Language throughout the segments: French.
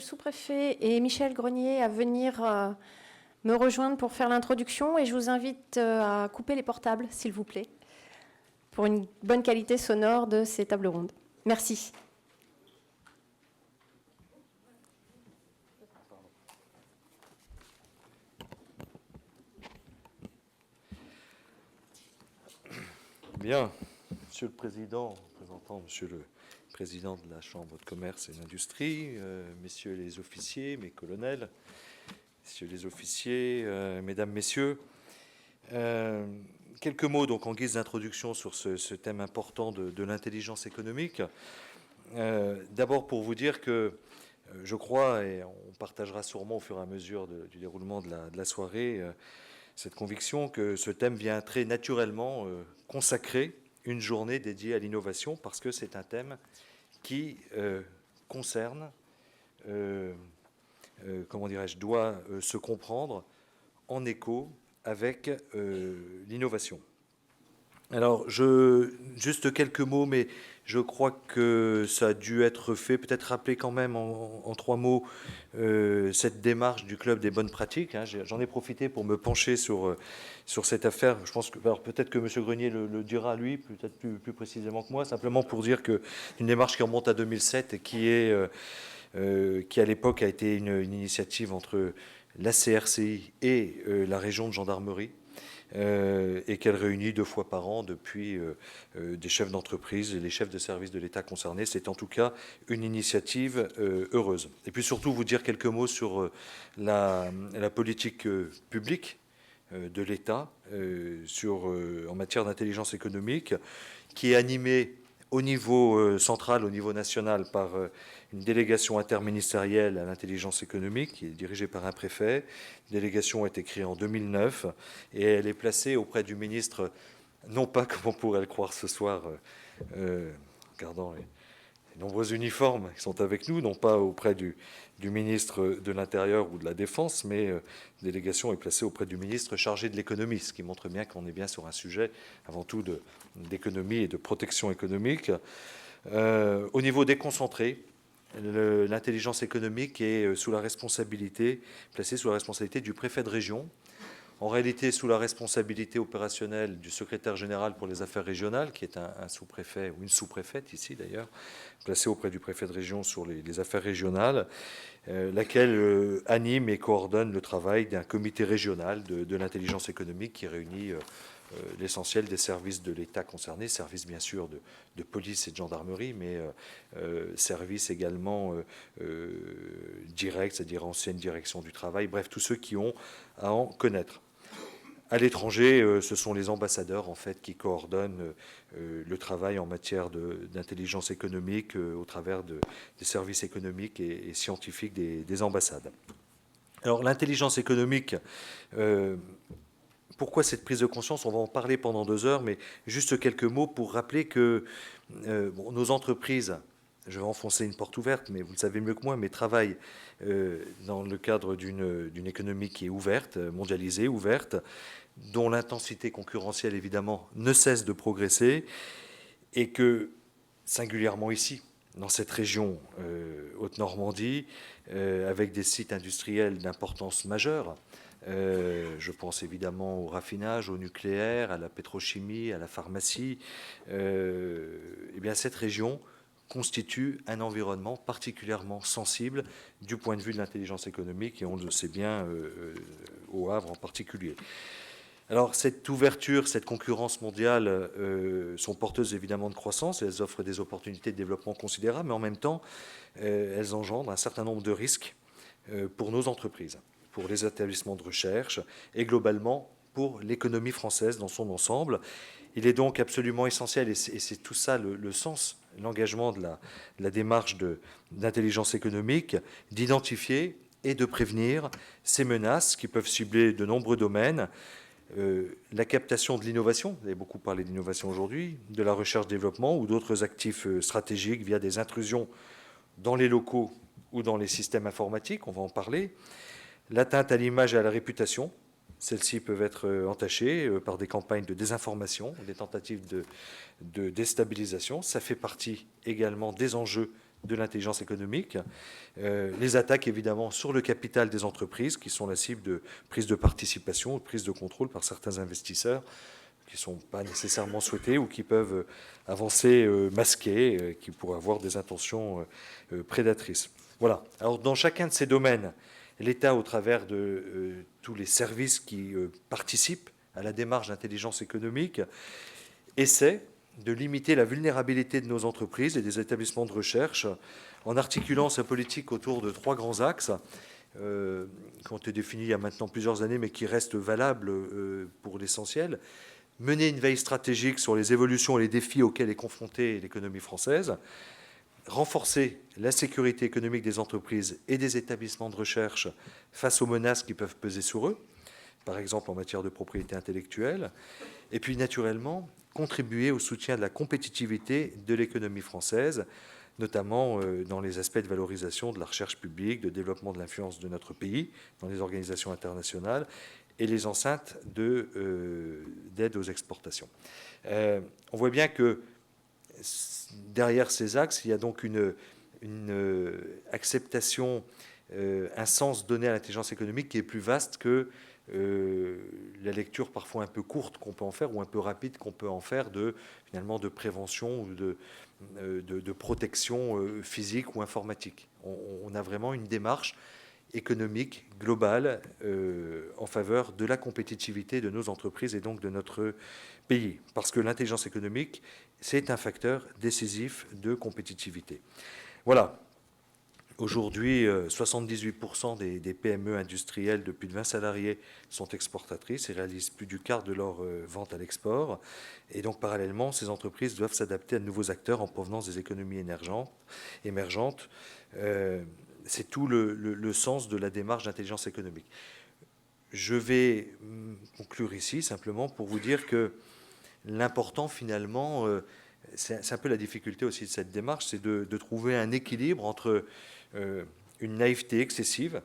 sous-préfet et Michel Grenier à venir me rejoindre pour faire l'introduction et je vous invite à couper les portables, s'il vous plaît, pour une bonne qualité sonore de ces tables rondes. Merci. Bien, Monsieur le Président, représentant Monsieur le Président de la Chambre de commerce et d'industrie, Messieurs les officiers, mes colonels, Messieurs les officiers, Mesdames, Messieurs, quelques mots donc en guise d'introduction sur ce thème important de l'intelligence économique. D'abord pour vous dire que je crois, et on partagera sûrement au fur et à mesure du déroulement de la soirée, cette conviction que ce thème vient très naturellement consacrer une journée dédiée à l'innovation parce que c'est un thème qui concerne, comment dirais-je, doit se comprendre en écho avec l'innovation. Alors, juste quelques mots, mais je crois que ça a dû être fait, peut-être rappeler quand même en 3 mots cette démarche du Club des bonnes pratiques. Hein. J'en ai profité pour me pencher sur cette affaire. Je pense que, alors peut-être que M. Grenier le dira lui, peut-être plus précisément que moi, simplement pour dire qu'une démarche qui remonte à 2007 et qui à l'époque a été une initiative entre la CRCI et la région de gendarmerie. Et qu'elle réunit 2 fois par an depuis des chefs d'entreprise et les chefs de service de l'État concernés. C'est en tout cas une initiative heureuse. Et puis surtout vous dire quelques mots sur la politique publique de l'État en matière d'intelligence économique, qui est animée au niveau central, au niveau national, par une délégation interministérielle à l'intelligence économique qui est dirigée par un préfet. La délégation a été créée en 2009 et elle est placée auprès du ministre, non pas comme on pourrait le croire ce soir, regardant les nombreux uniformes qui sont avec nous, non pas auprès du ministre de l'Intérieur ou de la Défense, mais la délégation est placée auprès du ministre chargé de l'économie, ce qui montre bien qu'on est bien sur un sujet avant tout d'économie et de protection économique. Au niveau déconcentré, l'intelligence économique est placée sous la responsabilité du préfet de région, en réalité sous la responsabilité opérationnelle du secrétaire général pour les affaires régionales, qui est un sous-préfet ou une sous-préfète ici d'ailleurs, placée auprès du préfet de région sur les affaires régionales, laquelle anime et coordonne le travail d'un comité régional de l'intelligence économique qui réunit l'essentiel des services de l'État concernés, services bien sûr de police et de gendarmerie, mais services également directs, c'est-à-dire ancienne direction du travail, bref, tous ceux qui ont à en connaître. À l'étranger, ce sont les ambassadeurs en fait qui coordonnent le travail en matière d'intelligence économique au travers des services économiques et scientifiques des ambassades. Alors l'intelligence économique, pourquoi cette prise de conscience? On va en parler pendant 2 heures, mais juste quelques mots pour rappeler que nos entreprises, je vais enfoncer une porte ouverte, mais vous le savez mieux que moi, mais travaillent dans le cadre d'une économie qui est ouverte, mondialisée, ouverte, dont l'intensité concurrentielle, évidemment, ne cesse de progresser, et que, singulièrement ici, dans cette région Haute-Normandie, avec des sites industriels d'importance majeure, je pense évidemment au raffinage, au nucléaire, à la pétrochimie, à la pharmacie, eh bien cette région constitue un environnement particulièrement sensible du point de vue de l'intelligence économique, et on le sait bien au Havre en particulier. Alors cette ouverture, cette concurrence mondiale sont porteuses évidemment de croissance, et elles offrent des opportunités de développement considérables, mais en même temps, elles engendrent un certain nombre de risques pour nos entreprises, pour les établissements de recherche et globalement pour l'économie française dans son ensemble. Il est donc absolument essentiel, et c'est tout ça le sens, l'engagement de la démarche d'intelligence économique, d'identifier et de prévenir ces menaces qui peuvent cibler de nombreux domaines. La captation de l'innovation, vous avez beaucoup parlé d'innovation aujourd'hui, de la recherche-développement ou d'autres actifs stratégiques via des intrusions dans les locaux ou dans les systèmes informatiques, on va en parler. L'atteinte à l'image et à la réputation, celles-ci peuvent être entachées par des campagnes de désinformation, des tentatives de déstabilisation. Ça fait partie également des enjeux de l'intelligence économique. Les attaques, évidemment, sur le capital des entreprises, qui sont la cible de prise de participation, de prise de contrôle par certains investisseurs qui ne sont pas nécessairement souhaités ou qui peuvent avancer masqués, qui pourraient avoir des intentions prédatrices. Voilà. Alors, dans chacun de ces domaines, l'État, au travers de tous les services qui participent à la démarche d'intelligence économique, essaie de limiter la vulnérabilité de nos entreprises et des établissements de recherche en articulant sa politique autour de 3 grands axes qui ont été définis il y a maintenant plusieurs années, mais qui restent valables pour l'essentiel. Mener une veille stratégique sur les évolutions et les défis auxquels est confrontée l'économie française. Renforcer la sécurité économique des entreprises et des établissements de recherche face aux menaces qui peuvent peser sur eux, par exemple en matière de propriété intellectuelle. Et puis, naturellement, contribuer au soutien de la compétitivité de l'économie française, notamment dans les aspects de valorisation de la recherche publique, de développement de l'influence de notre pays dans les organisations internationales et les enceintes d'aide aux exportations. On voit bien que derrière ces axes, il y a donc une acceptation, un sens donné à l'intelligence économique qui est plus vaste que la lecture parfois un peu courte qu'on peut en faire ou un peu rapide qu'on peut en faire finalement de prévention ou de protection physique ou informatique. On a vraiment une démarche économique globale en faveur de la compétitivité de nos entreprises et donc de notre pays. Parce que l'intelligence économique, c'est un facteur décisif de compétitivité. Voilà. Aujourd'hui, 78% des PME industrielles de plus de 20 salariés sont exportatrices et réalisent plus du quart de leurs ventes à l'export. Et donc, parallèlement, ces entreprises doivent s'adapter à de nouveaux acteurs en provenance des économies émergentes. C'est tout le sens de la démarche d'intelligence économique. Je vais conclure ici simplement pour vous dire que l'important finalement, c'est un peu la difficulté aussi de cette démarche, c'est de trouver un équilibre entre une naïveté excessive,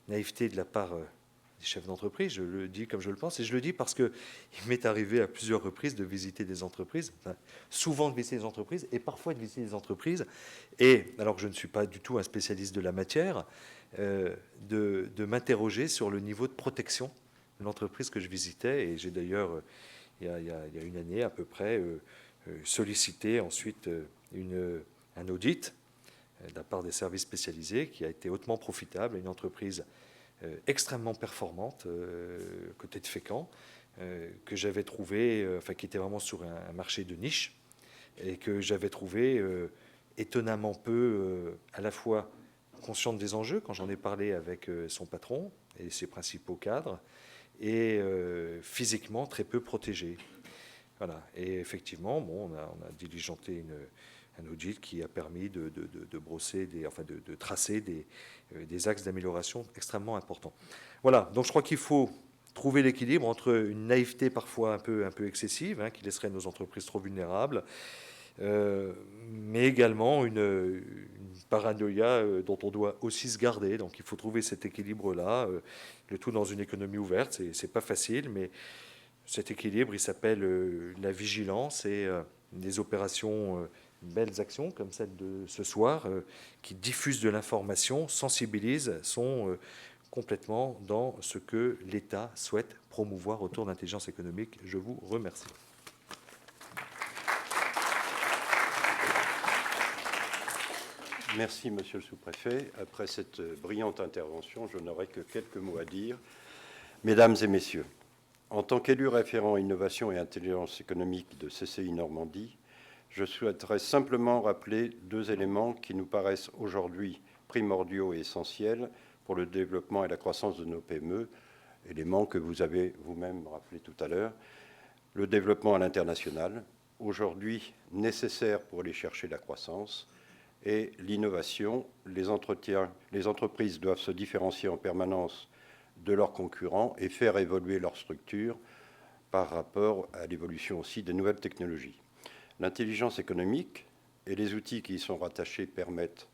naïveté de la part des chefs d'entreprise, je le dis comme je le pense, et je le dis parce qu'il m'est arrivé à plusieurs reprises de visiter des entreprises, enfin, souvent de visiter des entreprises, et parfois de visiter des entreprises, et alors que je ne suis pas du tout un spécialiste de la matière, de m'interroger sur le niveau de protection de l'entreprise que je visitais, et j'ai d'ailleurs, il y a une année à peu près, sollicité ensuite un audit de la part des services spécialisés qui a été hautement profitable, une entreprise extrêmement performante côté de Fécamp, que j'avais trouvé, enfin qui était vraiment sur un marché de niche et que j'avais trouvé étonnamment peu à la fois consciente des enjeux quand j'en ai parlé avec son patron et ses principaux cadres et physiquement très peu protégée. Voilà. Et effectivement, bon, on a diligenté un audit qui a permis de brosser, de tracer des axes d'amélioration extrêmement importants. Voilà, donc je crois qu'il faut trouver l'équilibre entre une naïveté parfois un peu excessive, qui laisserait nos entreprises trop vulnérables, mais également une paranoïa dont on doit aussi se garder. Donc il faut trouver cet équilibre-là, le tout dans une économie ouverte. C'est pas facile, mais cet équilibre, il s'appelle la vigilance et des opérations belles actions comme celle de ce soir, qui diffusent de l'information, sensibilisent, sont complètement dans ce que l'État souhaite promouvoir autour de l'intelligence économique. Je vous remercie. Merci, monsieur le sous-préfet. Après cette brillante intervention, je n'aurai que quelques mots à dire. Mesdames et messieurs, en tant qu'élu référent innovation et intelligence économique de CCI Normandie, je souhaiterais simplement rappeler 2 éléments qui nous paraissent aujourd'hui primordiaux et essentiels pour le développement et la croissance de nos PME, éléments que vous avez vous-même rappelés tout à l'heure. Le développement à l'international, aujourd'hui nécessaire pour aller chercher la croissance, et l'innovation. Les entreprises doivent se différencier en permanence de leurs concurrents et faire évoluer leur structure par rapport à l'évolution aussi des nouvelles technologies. L'intelligence économique et les outils qui y sont rattachés permettent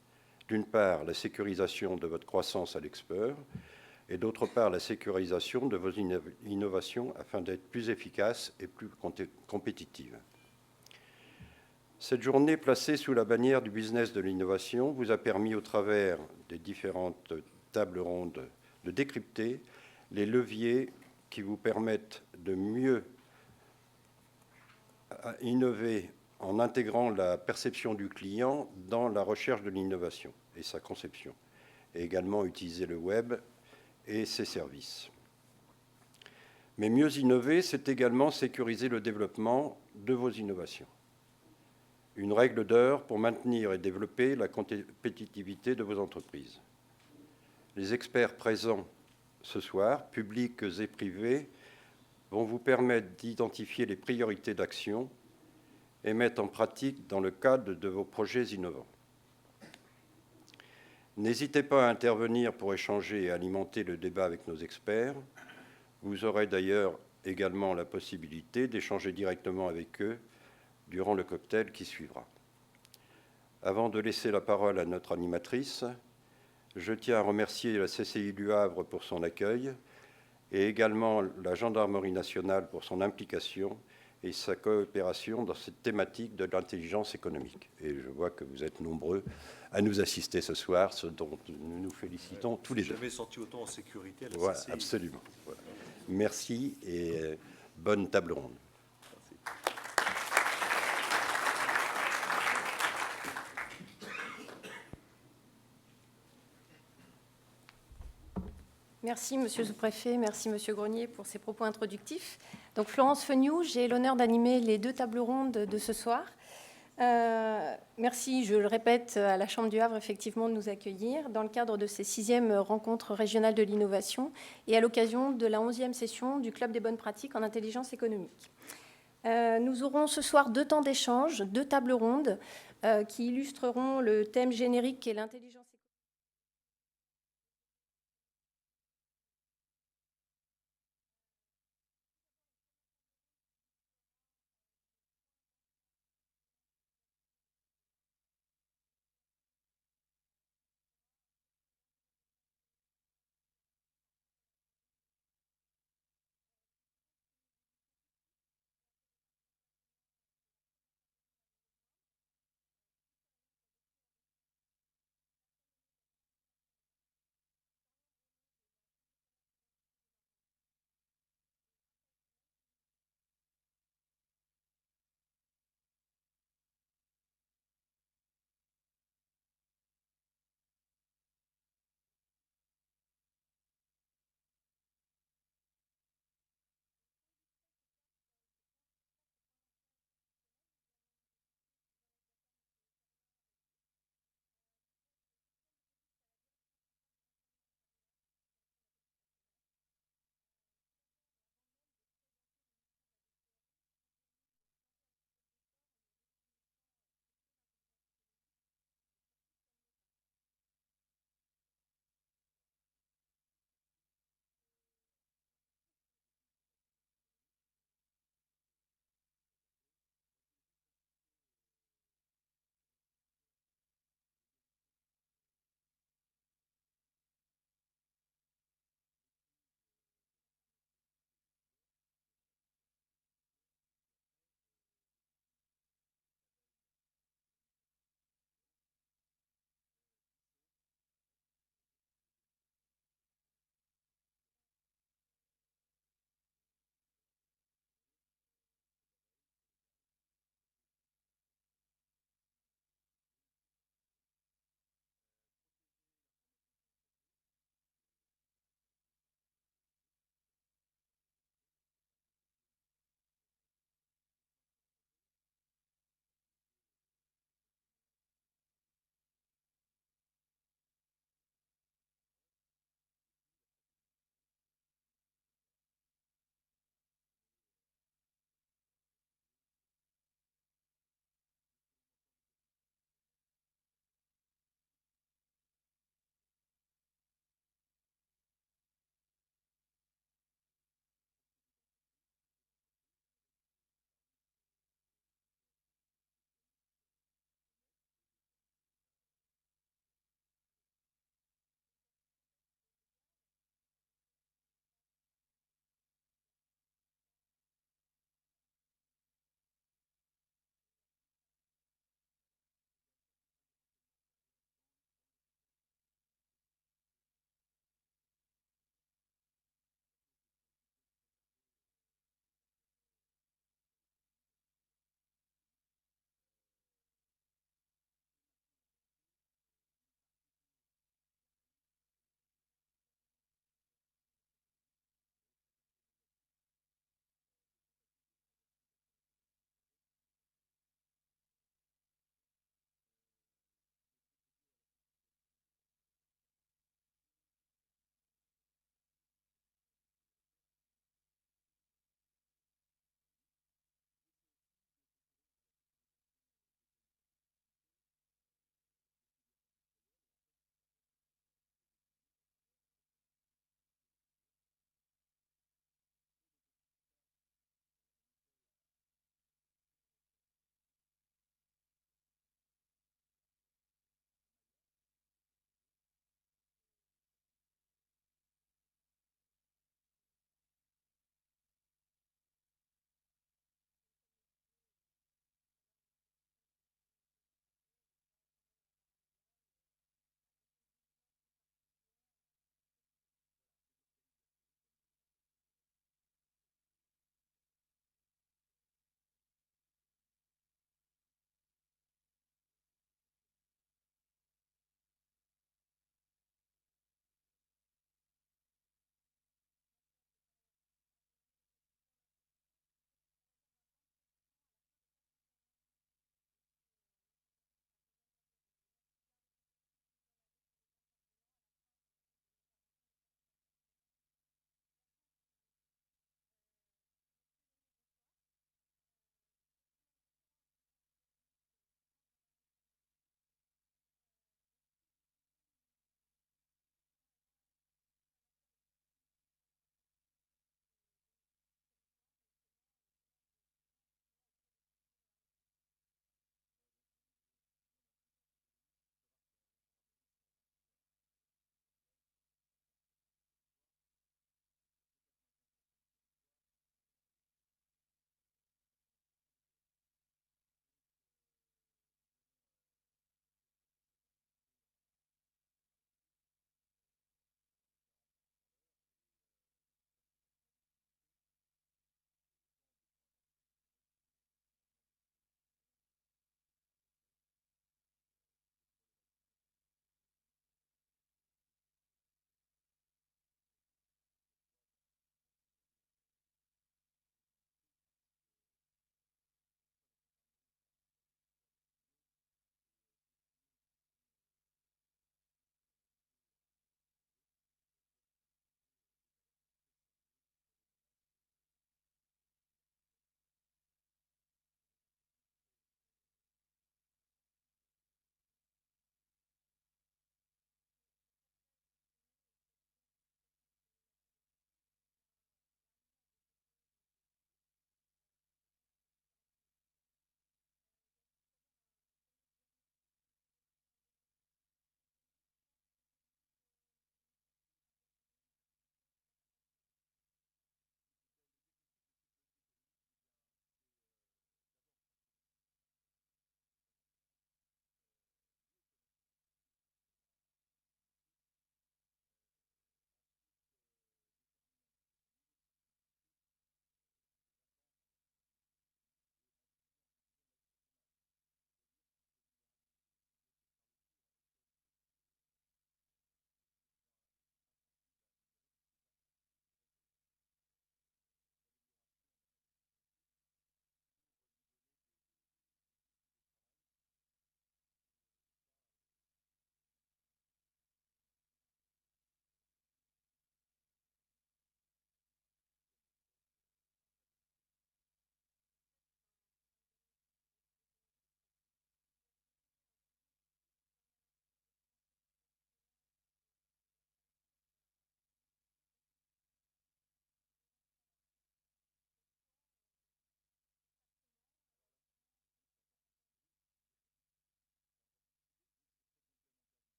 d'une part la sécurisation de votre croissance à l'export et d'autre part la sécurisation de vos innovations afin d'être plus efficaces et plus compétitives. Cette journée placée sous la bannière du business de l'innovation vous a permis, au travers des différentes tables rondes, de décrypter les leviers qui vous permettent de mieux innover en intégrant la perception du client dans la recherche de l'innovation et sa conception, et également utiliser le web et ses services. Mais mieux innover, c'est également sécuriser le développement de vos innovations. Une règle d'or pour maintenir et développer la compétitivité de vos entreprises. Les experts présents ce soir, publics et privés, vont vous permettre d'identifier les priorités d'action et mettre en pratique dans le cadre de vos projets innovants. N'hésitez pas à intervenir pour échanger et alimenter le débat avec nos experts. Vous aurez d'ailleurs également la possibilité d'échanger directement avec eux durant le cocktail qui suivra. Avant de laisser la parole à notre animatrice, je tiens à remercier la CCI du Havre pour son accueil et également la Gendarmerie nationale pour son implication et sa coopération dans cette thématique de l'intelligence économique. Et je vois que vous êtes nombreux à nous assister ce soir, ce dont nous nous félicitons tous les deux. Je n'ai jamais senti autant en sécurité à la Voilà, CCI. absolument. Voilà. Merci et bonne table ronde. Merci, Monsieur le Sous-préfet, merci, Monsieur Grenier, pour ces propos introductifs. Donc, Florence Feniou, j'ai l'honneur d'animer les 2 tables rondes de ce soir. Merci, je le répète, à la Chambre du Havre, effectivement, de nous accueillir dans le cadre de ces 6e rencontres régionales de l'innovation et à l'occasion de la 11e session du Club des bonnes pratiques en intelligence économique. Nous aurons ce soir 2 temps d'échange, 2 tables rondes qui illustreront le thème générique qui est l'intelligence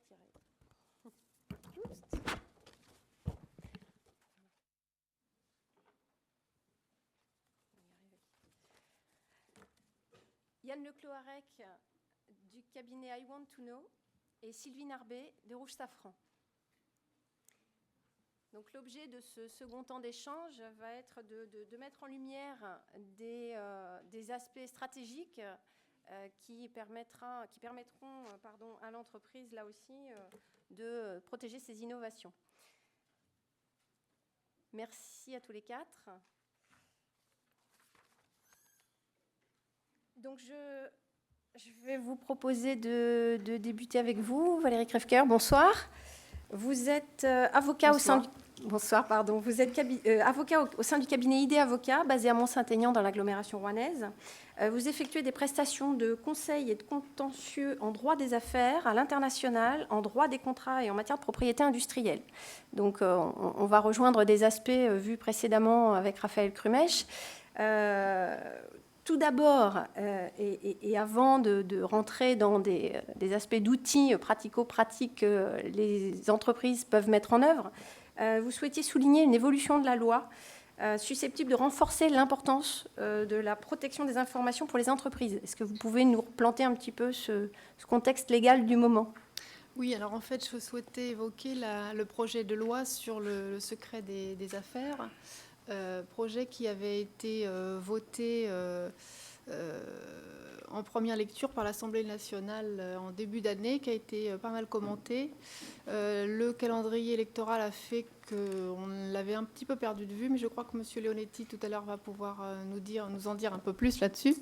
retirer. Oups. Yann Lecloarec du cabinet I Want to Know et Sylvie Narbet de Rouge Safran. Donc, l'objet de ce second temps d'échange va être de mettre en lumière des aspects stratégiques qui permettront à l'entreprise, là aussi, de protéger ses innovations. Merci à tous les quatre. Donc, je vais vous proposer de débuter avec vous. Valérie Crèvecoeur, bonsoir. Vous êtes avocat au sein du... Bonsoir, pardon. Vous êtes avocat au sein du cabinet ID Avocat, basé à Mont-Saint-Aignan, dans l'agglomération rouennaise. Vous effectuez des prestations de conseil et de contentieux en droit des affaires, à l'international, en droit des contrats et en matière de propriété industrielle. Donc, on va rejoindre des aspects vus précédemment avec Raphaël Krumech. Tout d'abord, et avant de rentrer dans des aspects d'outils pratico-pratiques que les entreprises peuvent mettre en œuvre, vous souhaitiez souligner une évolution de la loi susceptible de renforcer l'importance de la protection des informations pour les entreprises. Est-ce que vous pouvez nous replanter un petit peu ce contexte légal du moment ? Oui, alors en fait, je souhaitais évoquer le projet de loi sur le secret des affaires. Projet qui avait été voté en première lecture par l'Assemblée nationale en début d'année, qui a été pas mal commenté. Le calendrier électoral a fait qu'on l'avait un petit peu perdu de vue, mais je crois que M. Leonetti tout à l'heure va pouvoir nous en dire un peu plus là-dessus.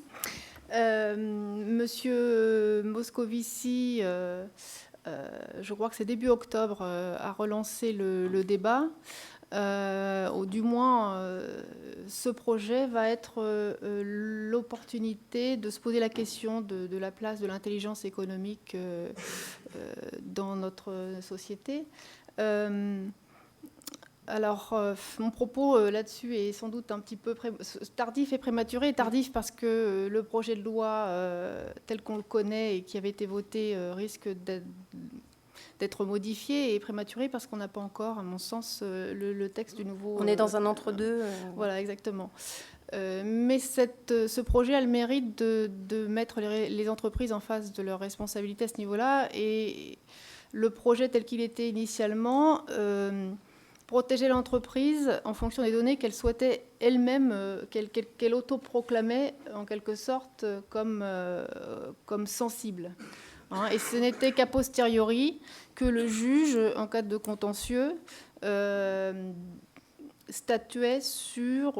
Monsieur Moscovici, je crois que c'est début octobre, a relancé le débat. Ou du moins, ce projet va être l'opportunité de se poser la question de la place de l'intelligence économique dans notre société. Alors, mon propos là-dessus est sans doute un petit peu tardif et prématuré. Tardif parce que le projet de loi tel qu'on le connaît et qui avait été voté risque d'être modifié, et prématuré parce qu'on n'a pas encore, à mon sens, le texte du nouveau... On est dans un entre-deux. Voilà, exactement. Mais ce projet a le mérite de mettre les entreprises en face de leurs responsabilités à ce niveau-là. Et le projet tel qu'il était initialement protégeait l'entreprise en fonction des données qu'elle souhaitait elle-même, qu'elle autoproclamait en quelque sorte comme sensible. Et ce n'était qu'à posteriori que le juge, en cas de contentieux, statuait sur,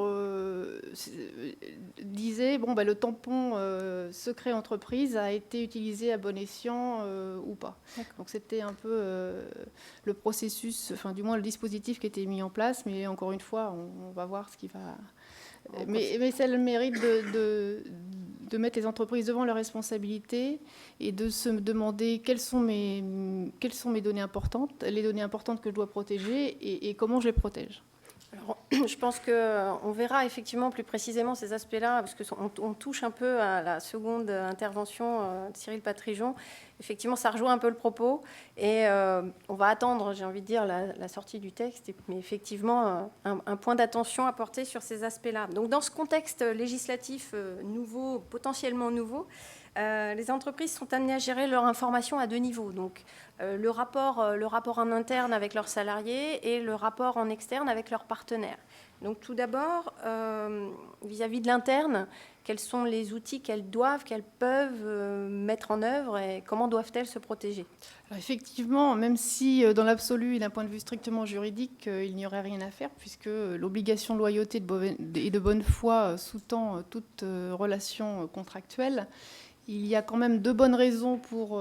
disait, bon, le tampon secret entreprise a été utilisé à bon escient ou pas. Donc c'était un peu le processus, enfin du moins le dispositif qui était mis en place, mais encore une fois, on va voir ce qui va... Mais c'est le mérite de mettre les entreprises devant leurs responsabilités et de se demander quelles sont mes données importantes, les données importantes que je dois protéger et comment je les protège. Alors, je pense qu'on verra effectivement plus précisément ces aspects-là, parce qu'on touche un peu à la seconde intervention de Cyril Patrijon. Effectivement, ça rejoint un peu le propos, et on va attendre, j'ai envie de dire, la sortie du texte, mais effectivement, un point d'attention à porter sur ces aspects-là. Donc, dans ce contexte législatif nouveau, potentiellement nouveau, les entreprises sont amenées à gérer leur information à deux niveaux. Donc, le rapport en interne avec leurs salariés et le rapport en externe avec leurs partenaires. Donc, tout d'abord, vis-à-vis de l'interne, quels sont les outils qu'elles peuvent mettre en œuvre et comment doivent-elles se protéger ? Alors effectivement, même si dans l'absolu et d'un point de vue strictement juridique, il n'y aurait rien à faire, puisque l'obligation de loyauté et de bonne foi sous-tend toute relation contractuelle, il y a quand même deux bonnes raisons pour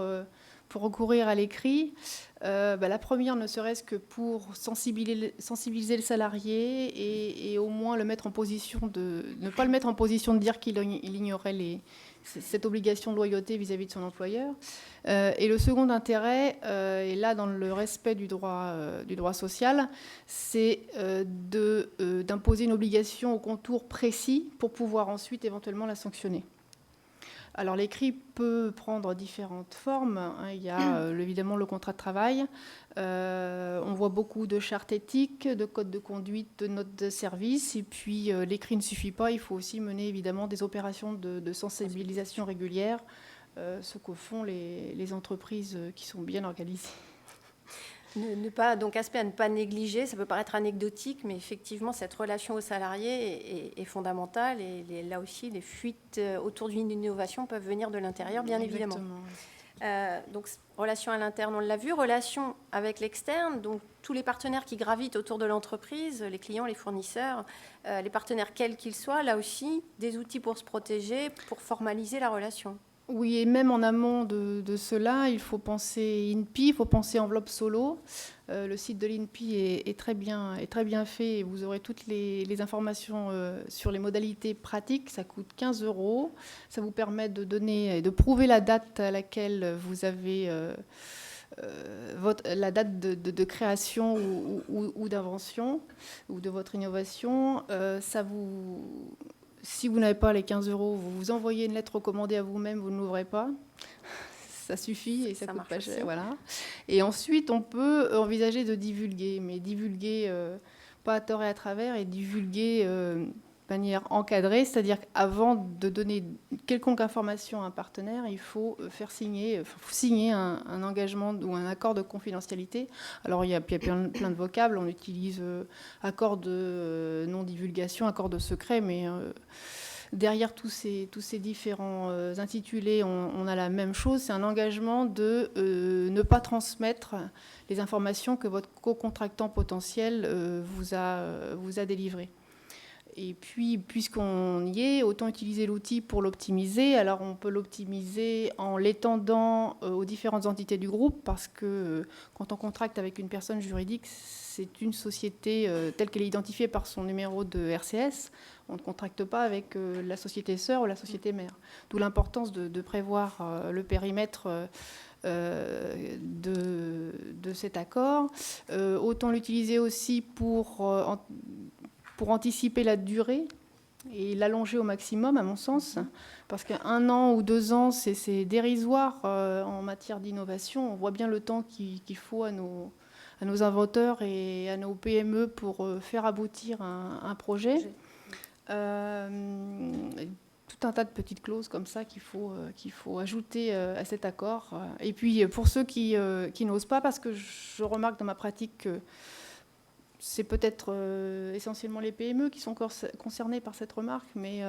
recourir à l'écrit. La première, ne serait-ce que pour sensibiliser le salarié et au moins ne pas le mettre en position de dire qu'il ignorait cette obligation de loyauté vis-à-vis de son employeur. Et le second intérêt, et là dans le respect du droit social, c'est d'imposer une obligation au contour précis pour pouvoir ensuite éventuellement la sanctionner. Alors l'écrit peut prendre différentes formes, hein. Il y a évidemment le contrat de travail. On voit beaucoup de chartes éthiques, de codes de conduite, de notes de service. Et puis l'écrit ne suffit pas, il faut aussi mener évidemment des opérations de sensibilisation régulières, ce que font les entreprises qui sont bien organisées. Donc aspect à ne pas négliger, ça peut paraître anecdotique, mais effectivement cette relation au salarié est fondamentale et là aussi les fuites autour d'une innovation peuvent venir de l'intérieur, bien évidemment. Donc relation à l'interne, on l'a vu, relation avec l'externe, donc tous les partenaires qui gravitent autour de l'entreprise, les clients, les fournisseurs, les partenaires quels qu'ils soient, là aussi des outils pour se protéger, pour formaliser la relation. Oui, et même en amont de cela, il faut penser INPI, il faut penser enveloppe solo. Le site de l'INPI est très bien fait et vous aurez toutes les informations sur les modalités pratiques. Ça coûte 15 €. Ça vous permet de prouver la date à laquelle vous avez la date de création ou d'invention ou de votre innovation. Si vous n'avez pas les 15 €, vous vous envoyez une lettre recommandée à vous-même, vous ne l'ouvrez pas. Ça suffit et ça coûte pas cher. Voilà. Et ensuite, on peut envisager de divulguer, mais divulguer pas à tort et à travers, et divulguer de manière encadrée, c'est-à-dire qu'avant de donner quelconque information à un partenaire, il faut signer un engagement ou un accord de confidentialité. Alors, il y a plein de vocables. On utilise accord de non-divulgation, accord de secret, mais derrière tous ces différents intitulés, on a la même chose. C'est un engagement de ne pas transmettre les informations que votre co-contractant potentiel vous a délivrées. Et puis, puisqu'on y est, autant utiliser l'outil pour l'optimiser. Alors, on peut l'optimiser en l'étendant aux différentes entités du groupe, parce que quand on contracte avec une personne juridique, c'est une société telle qu'elle est identifiée par son numéro de RCS. On ne contracte pas avec la société sœur ou la société mère. D'où l'importance de prévoir le périmètre de cet accord. Autant l'utiliser aussi pour anticiper la durée et l'allonger au maximum, à mon sens, parce qu'1 an ou 2 ans, c'est dérisoire en matière d'innovation. On voit bien le temps qu'il faut à nos inventeurs et à nos PME pour faire aboutir un projet. Tout un tas de petites clauses comme ça qu'il faut ajouter à cet accord. Et puis, pour ceux qui n'osent pas, parce que je remarque dans ma pratique que c'est peut-être essentiellement les PME qui sont concernés par cette remarque, mais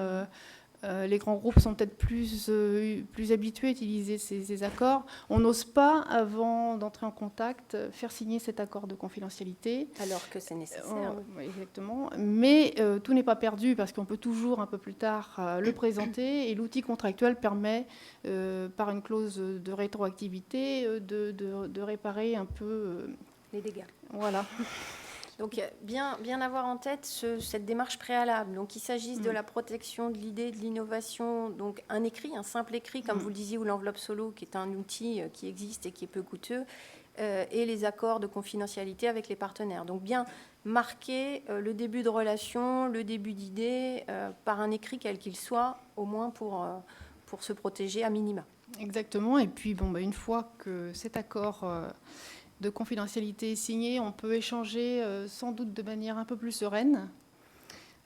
les grands groupes sont peut-être plus habitués à utiliser ces accords. On n'ose pas, avant d'entrer en contact, faire signer cet accord de confidentialité. Alors que c'est nécessaire. Exactement. Mais tout n'est pas perdu, parce qu'on peut toujours, un peu plus tard, le présenter. Et l'outil contractuel permet, par une clause de rétroactivité, de réparer un peu les dégâts. Voilà. Donc, bien avoir en tête cette démarche préalable. Donc, qu'il s'agisse de la protection de l'idée, de l'innovation, donc un simple écrit, comme vous le disiez, ou l'enveloppe solo, qui est un outil qui existe et qui est peu coûteux, et les accords de confidentialité avec les partenaires. Donc, bien marquer le début de relation, le début d'idée, par un écrit quel qu'il soit, au moins pour se protéger à minima. Exactement. Et puis, une fois que cet accord de confidentialité signé, on peut échanger sans doute de manière un peu plus sereine.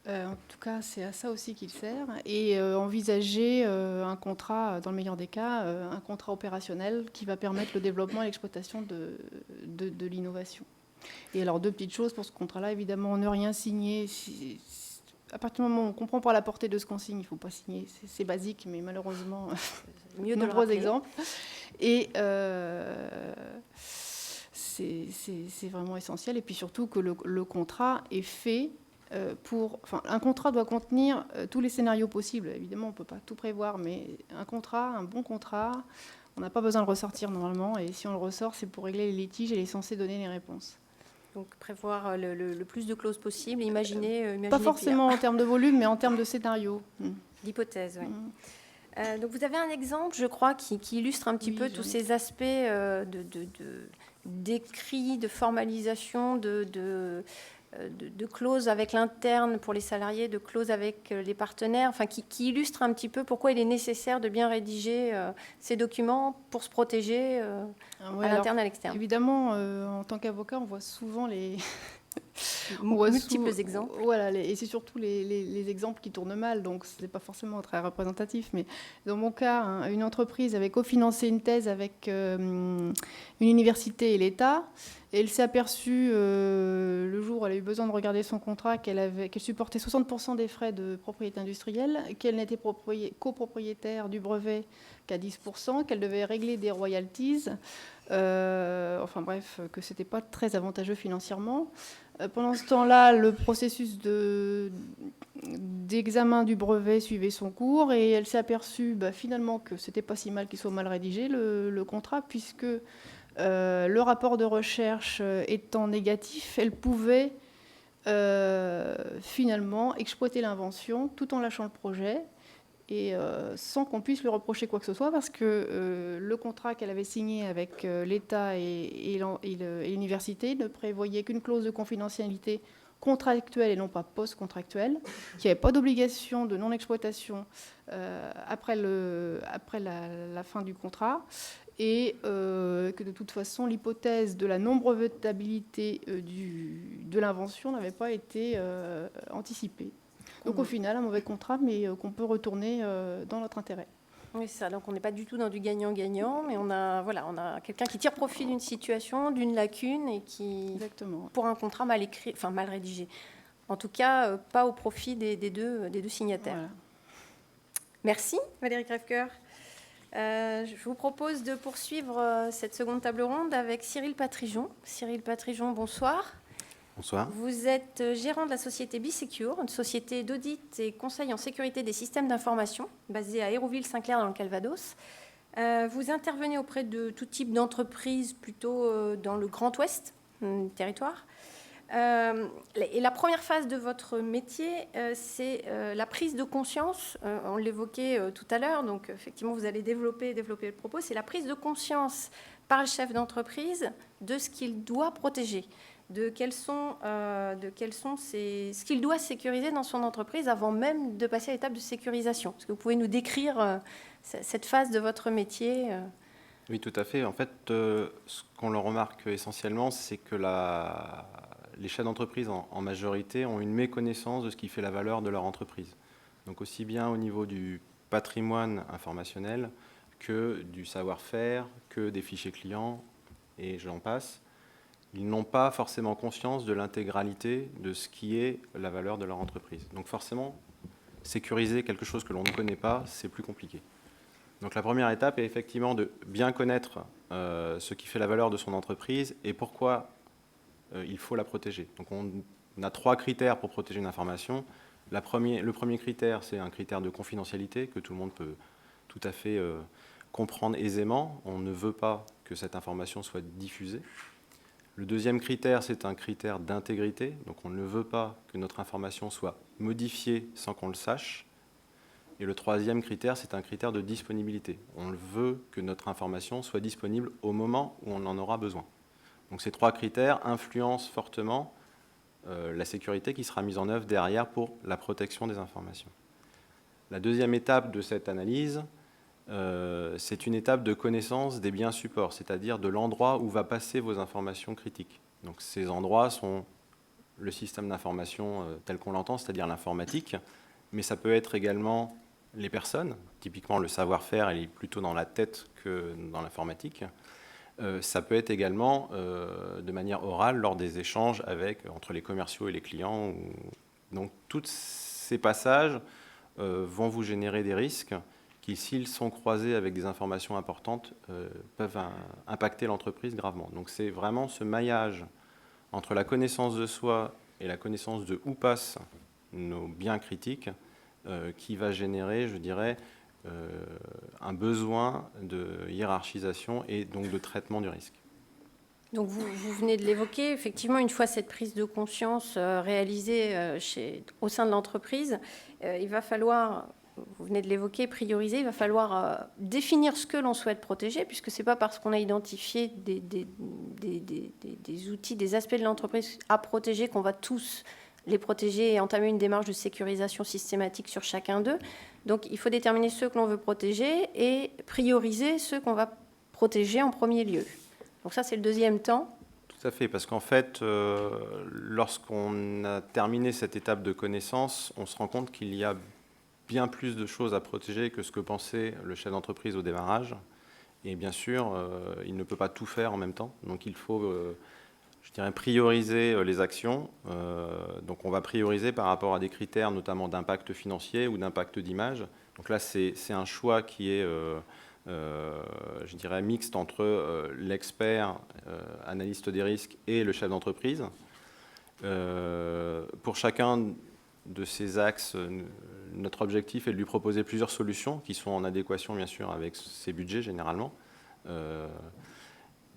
En tout cas, c'est à ça aussi qu'il sert. Et envisager un contrat, dans le meilleur des cas, un contrat opérationnel qui va permettre le développement et l'exploitation de l'innovation. Et alors, 2 petites choses pour ce contrat-là. Évidemment, ne rien signer. À partir du moment où on ne comprend pas la portée de ce qu'on signe, il ne faut pas signer. C'est basique, mais malheureusement, mieux de nombreux exemples. Et c'est vraiment essentiel. Et puis surtout que le contrat est fait un contrat doit contenir tous les scénarios possibles. Évidemment, on ne peut pas tout prévoir, mais un bon contrat, on n'a pas besoin de le ressortir normalement. Et si on le ressort, c'est pour régler les litiges et il est censé donner les réponses. Donc prévoir le plus de clauses possible, imaginer pas forcément en termes de volume, mais en termes de scénario. D'hypothèse, oui. Donc vous avez un exemple, je crois, qui illustre un petit peu tous ces aspects d'écrit, de formalisation, de clauses avec l'interne pour les salariés, de clauses avec les partenaires, enfin, qui illustrent un petit peu pourquoi il est nécessaire de bien rédiger ces documents pour se protéger Ouais, à l'interne et à alors, l'externe. évidemment, en tant qu'avocat, on voit souvent les... Multiples exemples. Voilà, et c'est surtout les exemples qui tournent mal, donc ce n'est pas forcément très représentatif. Mais dans mon cas, une entreprise avait cofinancé une thèse avec une université et l'État. Et elle s'est aperçue, le jour où elle a eu besoin de regarder son contrat, qu'elle supportait 60% des frais de propriété industrielle, qu'elle n'était copropriétaire du brevet qu'à 10%, qu'elle devait régler des royalties. Enfin bref, que ce n'était pas très avantageux financièrement. Pendant ce temps-là, le processus d'examen du brevet suivait son cours et elle s'est aperçue finalement que ce n'était pas si mal qu'il soit mal rédigé, le contrat, puisque le rapport de recherche étant négatif, elle pouvait finalement exploiter l'invention tout en lâchant le projet et sans qu'on puisse lui reprocher quoi que ce soit, parce que le contrat qu'elle avait signé avec l'État et l'université ne prévoyait qu'une clause de confidentialité contractuelle et non pas post-contractuelle, qu'il n'y avait pas d'obligation de non-exploitation après la fin du contrat, et que de toute façon, l'hypothèse de la non-brevetabilité de l'invention n'avait pas été anticipée. Donc au final, un mauvais contrat, mais qu'on peut retourner dans notre intérêt. Oui, c'est ça. Donc on n'est pas du tout dans du gagnant-gagnant, mais on a quelqu'un qui tire profit d'une situation, d'une lacune, et qui, Exactement. pour un contrat mal écrit, enfin mal rédigé. En tout cas, pas au profit des deux signataires. Voilà. Merci, Valérie Crèvecoeur. Je vous propose de poursuivre cette seconde table ronde avec Cyril Patrijon. Cyril Patrijon, bonsoir. Bonsoir. Vous êtes gérant de la société Bisecure, une société d'audit et conseil en sécurité des systèmes d'information basée à Hérouville-Saint-Clair dans le Calvados. Vous intervenez auprès de tout type d'entreprises, plutôt dans le Grand Ouest du territoire. Et la première phase de votre métier, c'est la prise de conscience. On l'évoquait tout à l'heure, donc effectivement, vous allez développer le propos. C'est la prise de conscience par le chef d'entreprise de ce qu'il doit protéger, de ce qu'il doit sécuriser dans son entreprise avant même de passer à l'étape de sécurisation. Est-ce que vous pouvez nous décrire cette phase de votre métier Oui, tout à fait. En fait, ce qu'on le remarque essentiellement, c'est que les chefs d'entreprise, en majorité, ont une méconnaissance de ce qui fait la valeur de leur entreprise. Donc aussi bien au niveau du patrimoine informationnel que du savoir-faire, que des fichiers clients, et j'en passe. Ils n'ont pas forcément conscience de l'intégralité de ce qui est la valeur de leur entreprise. Donc forcément, sécuriser quelque chose que l'on ne connaît pas, c'est plus compliqué. Donc la première étape est effectivement de bien connaître ce qui fait la valeur de son entreprise et pourquoi il faut la protéger. Donc on a 3 critères pour protéger une information. Le premier critère, c'est un critère de confidentialité que tout le monde peut tout à fait comprendre aisément. On ne veut pas que cette information soit diffusée. Le deuxième critère, c'est un critère d'intégrité. Donc on ne veut pas que notre information soit modifiée sans qu'on le sache. Et le troisième critère, c'est un critère de disponibilité. On veut que notre information soit disponible au moment où on en aura besoin. Donc ces 3 critères influencent fortement la sécurité qui sera mise en œuvre derrière pour la protection des informations. La deuxième étape de cette analyse, c'est une étape de connaissance des biens supports, c'est-à-dire de l'endroit où va passer vos informations critiques. Donc ces endroits sont le système d'information tel qu'on l'entend, c'est-à-dire l'informatique, mais ça peut être également les personnes. Typiquement, le savoir-faire, il est plutôt dans la tête que dans l'informatique. Ça peut être également de manière orale lors des échanges entre les commerciaux et les clients. Donc tous ces passages vont vous générer des risques qui, s'ils sont croisés avec des informations importantes, peuvent impacter l'entreprise gravement. Donc c'est vraiment ce maillage entre la connaissance de soi et la connaissance de où passent nos biens critiques qui va générer, je dirais, un besoin de hiérarchisation et donc de traitement du risque. Donc vous venez de l'évoquer, effectivement, une fois cette prise de conscience réalisée au sein de l'entreprise, il va falloir vous venez de l'évoquer, prioriser, il va falloir définir ce que l'on souhaite protéger, puisque ce n'est pas parce qu'on a identifié des outils, des aspects de l'entreprise à protéger qu'on va tous les protéger et entamer une démarche de sécurisation systématique sur chacun d'eux. Donc il faut déterminer ceux que l'on veut protéger et prioriser ceux qu'on va protéger en premier lieu. Donc ça, c'est le deuxième temps. Tout à fait, parce qu'en fait, lorsqu'on a terminé cette étape de connaissance, on se rend compte qu'il y a bien plus de choses à protéger que ce que pensait le chef d'entreprise au démarrage. Et bien sûr, il ne peut pas tout faire en même temps. Donc il faut, je dirais, prioriser les actions. Donc on va prioriser par rapport à des critères, notamment d'impact financier ou d'impact d'image. Donc là, c'est un choix qui est, je dirais, mixte entre l'expert, analyste des risques et le chef d'entreprise. Pour chacun de ces axes, notre objectif est de lui proposer plusieurs solutions qui sont en adéquation, bien sûr, avec ses budgets généralement.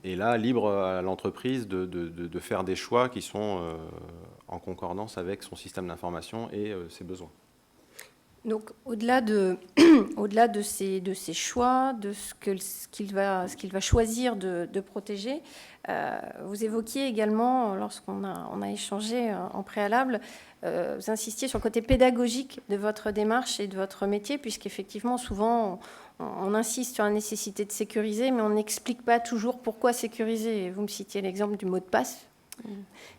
Et là, libre à l'entreprise de faire des choix qui sont en concordance avec son système d'information et ses besoins. Donc, au-delà de ces choix, de ce qu'il va choisir de protéger, vous évoquiez également, lorsqu'on a échangé en préalable, vous insistiez sur le côté pédagogique de votre démarche et de votre métier, puisqu'effectivement, souvent, on insiste sur la nécessité de sécuriser, mais on n'explique pas toujours pourquoi sécuriser. Vous me citiez l'exemple du mot de passe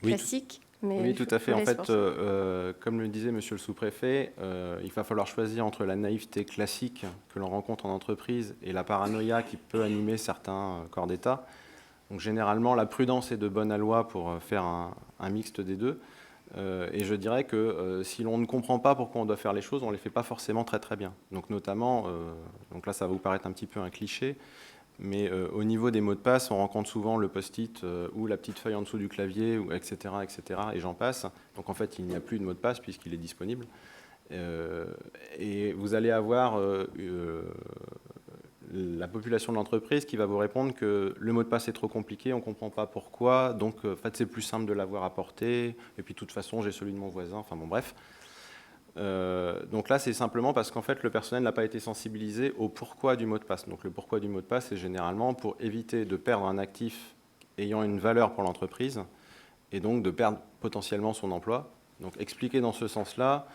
classique. Oui, tout à fait. En fait, comme le disait monsieur le sous-préfet, il va falloir choisir entre la naïveté classique que l'on rencontre en entreprise et la paranoïa qui peut animer certains corps d'État. Donc généralement, la prudence est de bonne aloi pour faire un mixte des deux. Et je dirais que si l'on ne comprend pas pourquoi on doit faire les choses, on ne les fait pas forcément très très bien. Donc notamment, donc là ça va vous paraître un petit peu un cliché, mais au niveau des mots de passe, on rencontre souvent le post-it ou la petite feuille en dessous du clavier, etc., etc., et j'en passe. Donc en fait, il n'y a plus de mot de passe puisqu'il est disponible. Et vous allez avoir la population de l'entreprise qui va vous répondre que le mot de passe est trop compliqué, on ne comprend pas pourquoi, donc en fait, c'est plus simple de l'avoir apporté, et puis de toute façon, j'ai celui de mon voisin, enfin bon, bref. Donc là, c'est simplement parce qu'en fait, le personnel n'a pas été sensibilisé au pourquoi du mot de passe. Donc le pourquoi du mot de passe, c'est généralement pour éviter de perdre un actif ayant une valeur pour l'entreprise et donc de perdre potentiellement son emploi. Donc expliquer dans ce sens-là,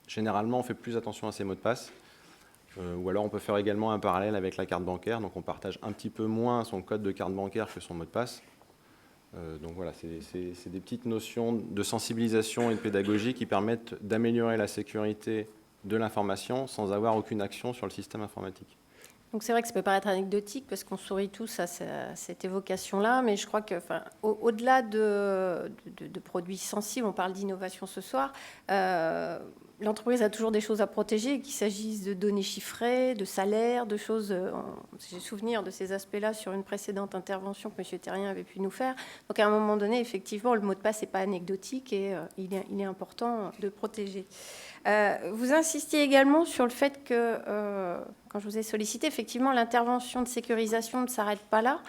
généralement, on fait plus attention à ces mots de passe. Ou alors on peut faire également un parallèle avec la carte bancaire. Donc on partage un petit peu moins son code de carte bancaire que son mot de passe. Donc voilà, c'est des petites notions de sensibilisation et de pédagogie qui permettent d'améliorer la sécurité de l'information sans avoir aucune action sur le système informatique. Donc c'est vrai que ça peut paraître anecdotique parce qu'on sourit tous à cette évocation-là, mais je crois que, au-delà de produits sensibles, on parle d'innovation ce soir, l'entreprise a toujours des choses à protéger, qu'il s'agisse de données chiffrées, de salaires, de choses... J'ai souvenir de ces aspects-là sur une précédente intervention que M. Terrien avait pu nous faire. Donc à un moment donné, effectivement, le mot de passe n'est pas anecdotique et il est important de protéger. Vous insistiez également sur le fait que, quand je vous ai sollicité, effectivement, l'intervention de sécurisation ne s'arrête pas là.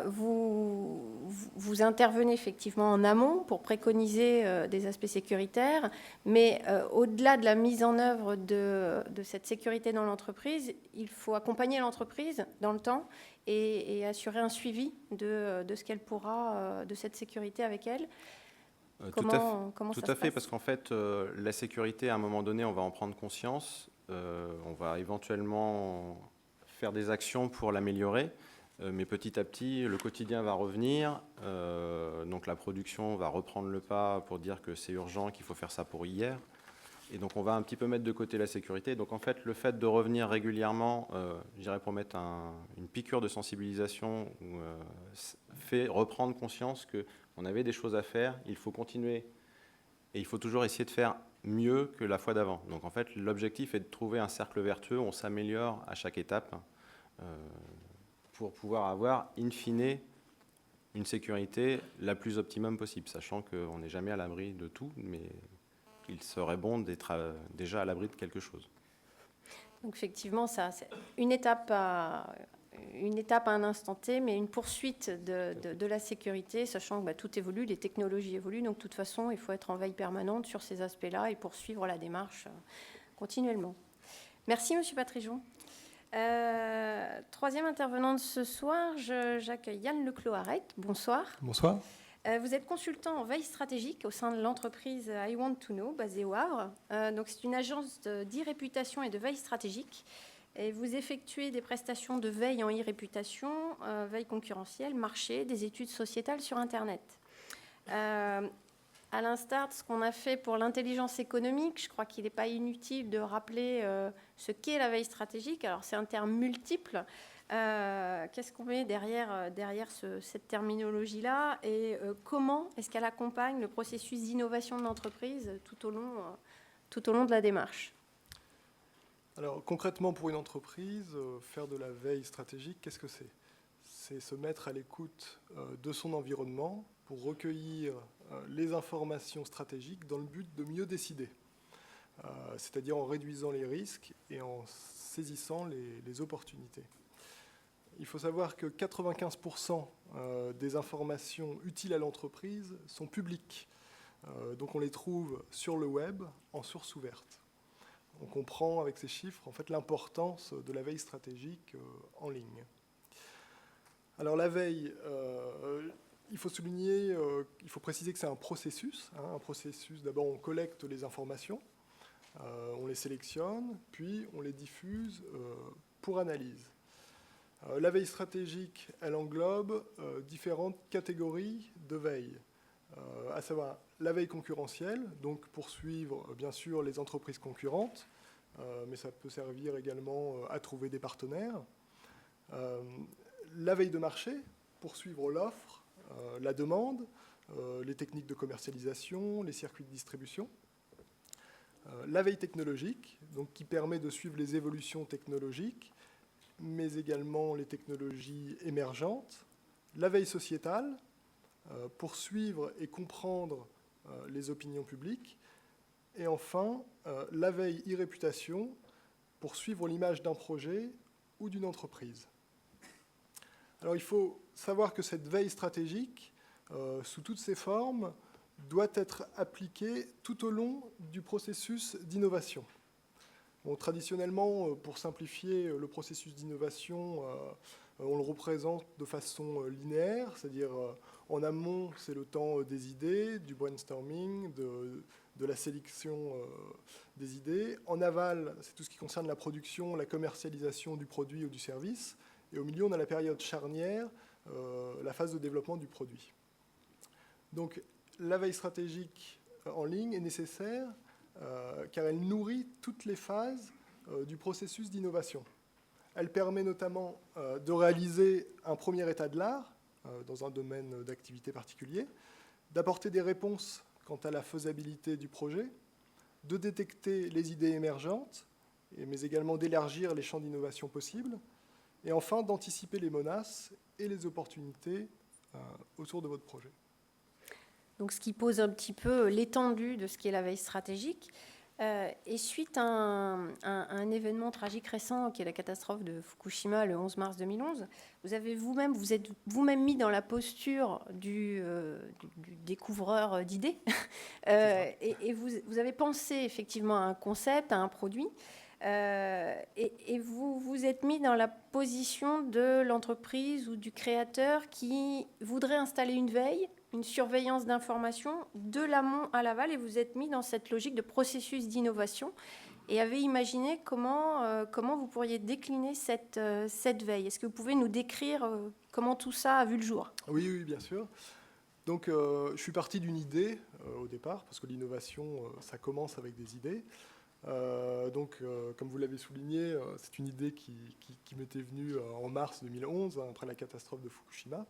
Vous intervenez effectivement en amont pour préconiser des aspects sécuritaires, mais au-delà de la mise en œuvre de cette sécurité dans l'entreprise, il faut accompagner l'entreprise dans le temps et assurer un suivi de ce qu'elle pourra, de cette sécurité avec elle. Comment tout ça à se fait, passe ? parce qu'en fait, la sécurité, à un moment donné, on va en prendre conscience. On va éventuellement faire des actions pour l'améliorer. Mais petit à petit, le quotidien va revenir. Donc la production va reprendre le pas pour dire que c'est urgent, qu'il faut faire ça pour hier. Et donc on va un petit peu mettre de côté la sécurité. Donc en fait, le fait de revenir régulièrement, je dirais pour mettre une piqûre de sensibilisation, fait reprendre conscience qu'on avait des choses à faire, il faut continuer. Et il faut toujours essayer de faire mieux que la fois d'avant. Donc en fait, l'objectif est de trouver un cercle vertueux, on s'améliore à chaque étape pour pouvoir avoir, in fine, une sécurité la plus optimum possible, sachant qu'on n'est jamais à l'abri de tout, mais il serait bon d'être déjà à l'abri de quelque chose. Donc effectivement, ça, c'est une étape à un instant T, mais une poursuite de la sécurité, sachant que tout évolue, les technologies évoluent, donc de toute façon, il faut être en veille permanente sur ces aspects-là et poursuivre la démarche continuellement. Merci, Monsieur Patrijon. Troisième intervenant de ce soir, j'accueille Yann Leclos-Arec. Bonsoir. Bonsoir. Vous êtes consultant en veille stratégique au sein de l'entreprise I Want to Know, basée au Havre. Donc, c'est une agence d'e-réputation et de veille stratégique. Et vous effectuez des prestations de veille en e-réputation, veille concurrentielle, marché, des études sociétales sur Internet. À l'instar de ce qu'on a fait pour l'intelligence économique, je crois qu'il n'est pas inutile de rappeler ce qu'est la veille stratégique. Alors, c'est un terme multiple. Qu'est-ce qu'on met derrière cette terminologie-là et comment est-ce qu'elle accompagne le processus d'innovation de l'entreprise tout au long de la démarche? Alors concrètement pour une entreprise, faire de la veille stratégique, qu'est-ce que c'est? C'est se mettre à l'écoute de son environnement pour recueillir les informations stratégiques dans le but de mieux décider, c'est-à-dire en réduisant les risques et en saisissant les opportunités. Il faut savoir que 95% des informations utiles à l'entreprise sont publiques. Donc on les trouve sur le web en source ouverte. On comprend avec ces chiffres en fait, l'importance de la veille stratégique en ligne. Alors la veille, il faut souligner, il faut préciser que c'est un processus. Un processus, d'abord on collecte les informations, on les sélectionne, puis on les diffuse pour analyse. La veille stratégique, elle englobe différentes catégories de veille, à savoir la veille concurrentielle, donc pour suivre bien sûr les entreprises concurrentes, mais ça peut servir également à trouver des partenaires. La veille de marché, pour suivre l'offre, la demande, les techniques de commercialisation, les circuits de distribution. La veille technologique, donc qui permet de suivre les évolutions technologiques, mais également les technologies émergentes, la veille sociétale, pour suivre et comprendre les opinions publiques, et enfin, la veille e-réputation, pour suivre l'image d'un projet ou d'une entreprise. Alors il faut savoir que cette veille stratégique, sous toutes ses formes, doit être appliquée tout au long du processus d'innovation. Bon, traditionnellement, pour simplifier le processus d'innovation, on le représente de façon linéaire, c'est-à-dire en amont, c'est le temps des idées, du brainstorming, de la sélection des idées. En aval, c'est tout ce qui concerne la production, la commercialisation du produit ou du service. Et au milieu, on a la période charnière, la phase de développement du produit. Donc, la veille stratégique en ligne est nécessaire car elle nourrit toutes les phases du processus d'innovation. Elle permet notamment de réaliser un premier état de l'art dans un domaine d'activité particulier, d'apporter des réponses quant à la faisabilité du projet, de détecter les idées émergentes, mais également d'élargir les champs d'innovation possibles, et enfin d'anticiper les menaces et les opportunités autour de votre projet. Donc, ce qui pose un petit peu l'étendue de ce qu'est la veille stratégique. Et suite à un événement tragique récent, qui est la catastrophe de Fukushima le 11 mars 2011, vous êtes vous-même mis dans la posture du découvreur d'idées. Et vous avez pensé effectivement à un concept, à un produit. Et vous vous êtes mis dans la position de l'entreprise ou du créateur qui voudrait installer une veille, une surveillance d'information de l'amont à l'aval, et vous êtes mis dans cette logique de processus d'innovation et avez imaginé comment vous pourriez décliner cette veille. Est-ce que vous pouvez nous décrire comment tout ça a vu le jour? Oui, bien sûr. Donc, je suis parti d'une idée au départ, parce que l'innovation, ça commence avec des idées. Comme vous l'avez souligné, c'est une idée qui m'était venue en mars 2011, après la catastrophe de Fukushima.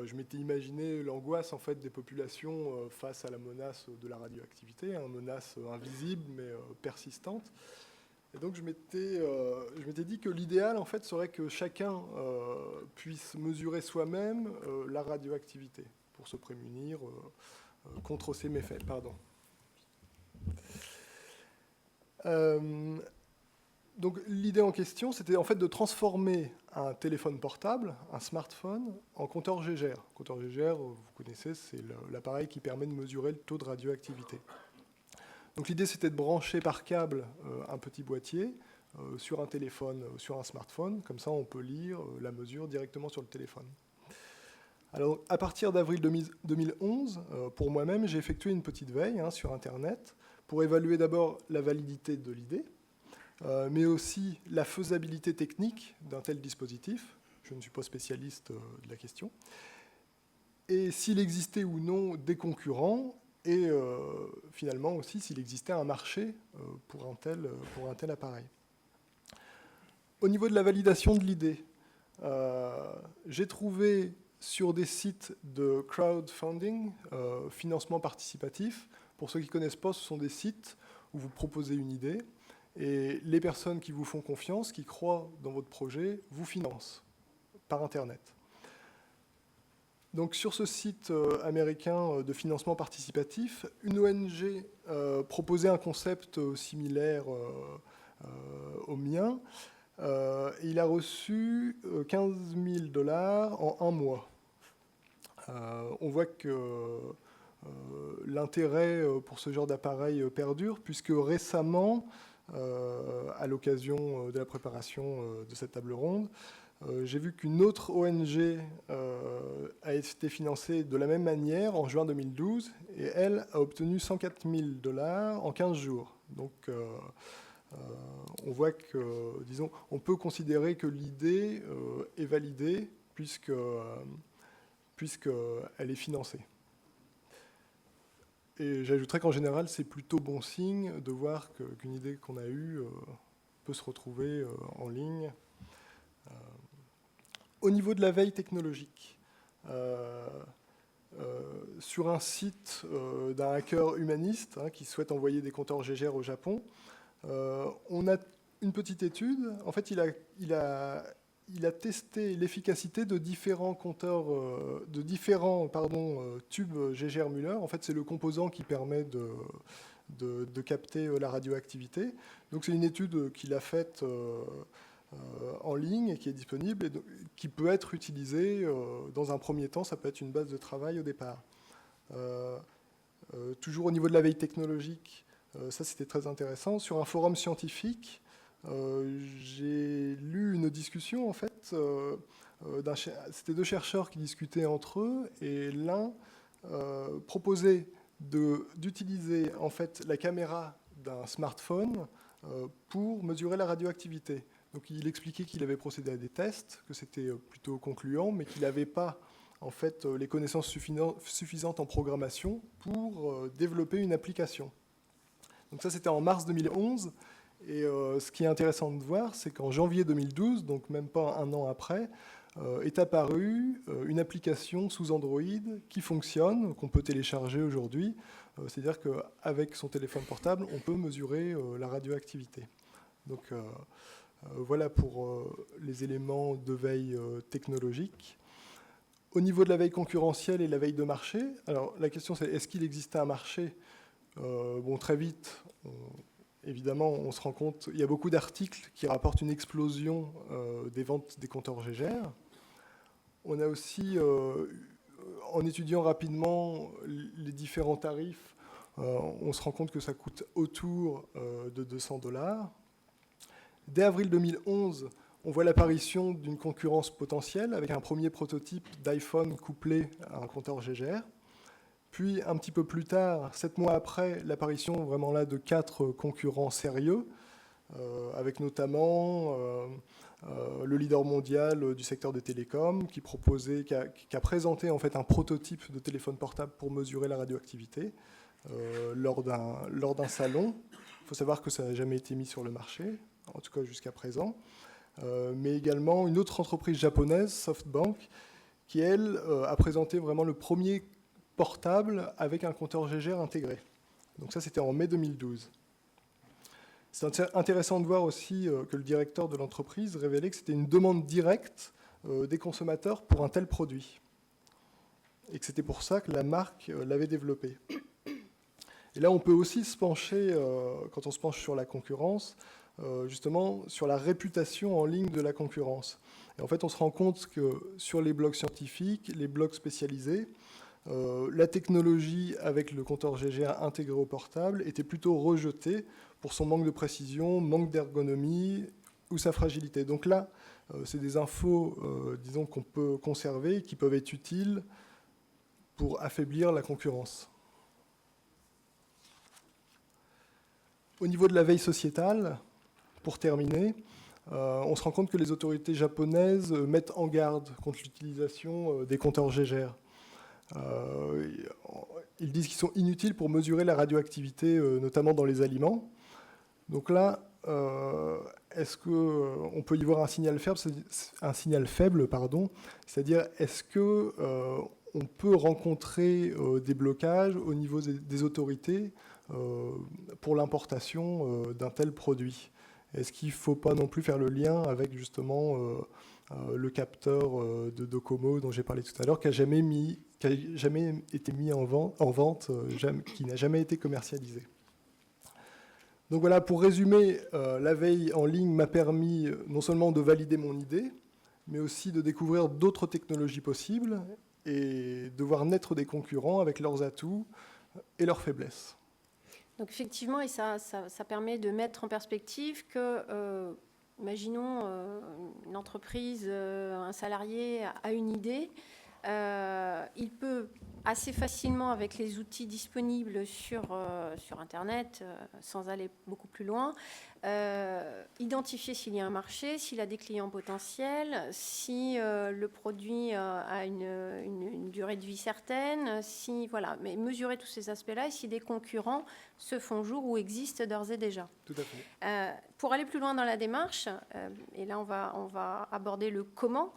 Je m'étais imaginé l'angoisse en fait, des populations face à la menace de la radioactivité, une menace invisible mais persistante. Et donc je m'étais dit que l'idéal en fait, serait que chacun puisse mesurer soi-même la radioactivité pour se prémunir contre ces méfaits. Donc l'idée en question, c'était en fait de transformer un téléphone portable, un smartphone, en compteur Geiger. Compteur Geiger, vous connaissez, c'est l'appareil qui permet de mesurer le taux de radioactivité. Donc l'idée, c'était de brancher par câble un petit boîtier sur un téléphone, sur un smartphone. Comme ça, on peut lire la mesure directement sur le téléphone. Alors, à partir d'avril 2011, pour moi-même, j'ai effectué une petite veille sur Internet pour évaluer d'abord la validité de l'idée, mais aussi la faisabilité technique d'un tel dispositif. Je ne suis pas spécialiste de la question. Et s'il existait ou non des concurrents, et finalement aussi s'il existait un marché pour un tel appareil. Au niveau de la validation de l'idée, j'ai trouvé sur des sites de crowdfunding, financement participatif. Pour ceux qui ne connaissent pas, ce sont des sites où vous proposez une idée et les personnes qui vous font confiance, qui croient dans votre projet, vous financent par Internet. Donc sur ce site américain de financement participatif, une ONG proposait un concept similaire au mien. Et il a reçu 15 000 $ en un mois. On voit que l'intérêt pour ce genre d'appareil perdure, puisque récemment, à l'occasion de la préparation de cette table ronde, j'ai vu qu'une autre ONG a été financée de la même manière en juin 2012, et elle a obtenu 104 000 $ en 15 jours. Donc, on voit que, disons, on peut considérer que l'idée est validée puisqu'elle est financée. Et j'ajouterais qu'en général, c'est plutôt bon signe de voir qu'une idée qu'on a eue peut se retrouver en ligne. Au niveau de la veille technologique, sur un site d'un hacker humaniste qui souhaite envoyer des compteurs Gégère au Japon, on a une petite étude. En fait, il a testé l'efficacité de différents compteurs, tubes Gégère-Müller. En fait, c'est le composant qui permet de capter la radioactivité. Donc, c'est une étude qu'il a faite en ligne et qui est disponible et qui peut être utilisée dans un premier temps. Ça peut être une base de travail au départ. Toujours au niveau de la veille technologique, ça, c'était très intéressant. Sur un forum scientifique, j'ai lu une discussion, en fait. C'était deux chercheurs qui discutaient entre eux, et l'un proposait d'utiliser en fait la caméra d'un smartphone pour mesurer la radioactivité. Donc, il expliquait qu'il avait procédé à des tests, que c'était plutôt concluant, mais qu'il n'avait pas en fait les connaissances suffisantes en programmation pour développer une application. Donc ça, c'était en mars 2011. Et ce qui est intéressant de voir, c'est qu'en janvier 2012, donc même pas un an après, est apparue une application sous Android qui fonctionne, qu'on peut télécharger aujourd'hui. C'est-à-dire qu'avec son téléphone portable, on peut mesurer la radioactivité. Donc voilà pour les éléments de veille technologique. Au niveau de la veille concurrentielle et la veille de marché, alors la question c'est est-ce qu'il existait un marché ? Bon, très vite, évidemment, on se rend compte, il y a beaucoup d'articles qui rapportent une explosion des ventes des compteurs Gégère. On a aussi, en étudiant rapidement les différents tarifs, on se rend compte que ça coûte autour de 200 $. Dès avril 2011, on voit l'apparition d'une concurrence potentielle avec un premier prototype d'iPhone couplé à un compteur Gégère. Puis, un petit peu plus tard, 7 mois après, l'apparition vraiment là de 4 concurrents sérieux, avec notamment le leader mondial du secteur des télécoms qui a présenté en fait un prototype de téléphone portable pour mesurer la radioactivité lors d'un salon. Il faut savoir que ça n'a jamais été mis sur le marché, en tout cas jusqu'à présent. Mais également une autre entreprise japonaise, SoftBank, qui elle a présenté vraiment le premier portable avec un compteur Gégère intégré. Donc ça, c'était en mai 2012. C'est intéressant de voir aussi que le directeur de l'entreprise révélait que c'était une demande directe des consommateurs pour un tel produit. Et que c'était pour ça que la marque l'avait développé. Et là, on peut aussi se pencher, quand on se penche sur la concurrence, justement sur la réputation en ligne de la concurrence. Et en fait, on se rend compte que sur les blogs scientifiques, les blogs spécialisés, la technologie avec le compteur GGA intégré au portable était plutôt rejetée pour son manque de précision, manque d'ergonomie ou sa fragilité. Donc là, c'est des infos, disons, qu'on peut conserver, qui peuvent être utiles pour affaiblir la concurrence. Au niveau de la veille sociétale, pour terminer, on se rend compte que les autorités japonaises mettent en garde contre l'utilisation des compteurs GGR. Ils disent qu'ils sont inutiles pour mesurer la radioactivité, notamment dans les aliments. Donc là, est-ce qu'on peut y voir un signal faible, c'est-à-dire est-ce qu'on peut rencontrer des blocages au niveau des autorités pour l'importation d'un tel produit? Est-ce qu'il ne faut pas non plus faire le lien avec justement le capteur de Docomo dont j'ai parlé tout à l'heure, qui n'a jamais été mis en vente, qui n'a jamais été commercialisé? Donc voilà, pour résumer, la veille en ligne m'a permis non seulement de valider mon idée, mais aussi de découvrir d'autres technologies possibles et de voir naître des concurrents avec leurs atouts et leurs faiblesses. Donc effectivement, et ça permet de mettre en perspective que, imaginons une entreprise, un salarié a une idée, il peut assez facilement, avec les outils disponibles sur Internet, sans aller beaucoup plus loin, identifier s'il y a un marché, s'il a des clients potentiels, si le produit a une durée de vie certaine, voilà, mais mesurer tous ces aspects-là et si des concurrents se font jour ou existent d'ores et déjà. Tout à fait. Pour aller plus loin dans la démarche, et là on va aborder le comment.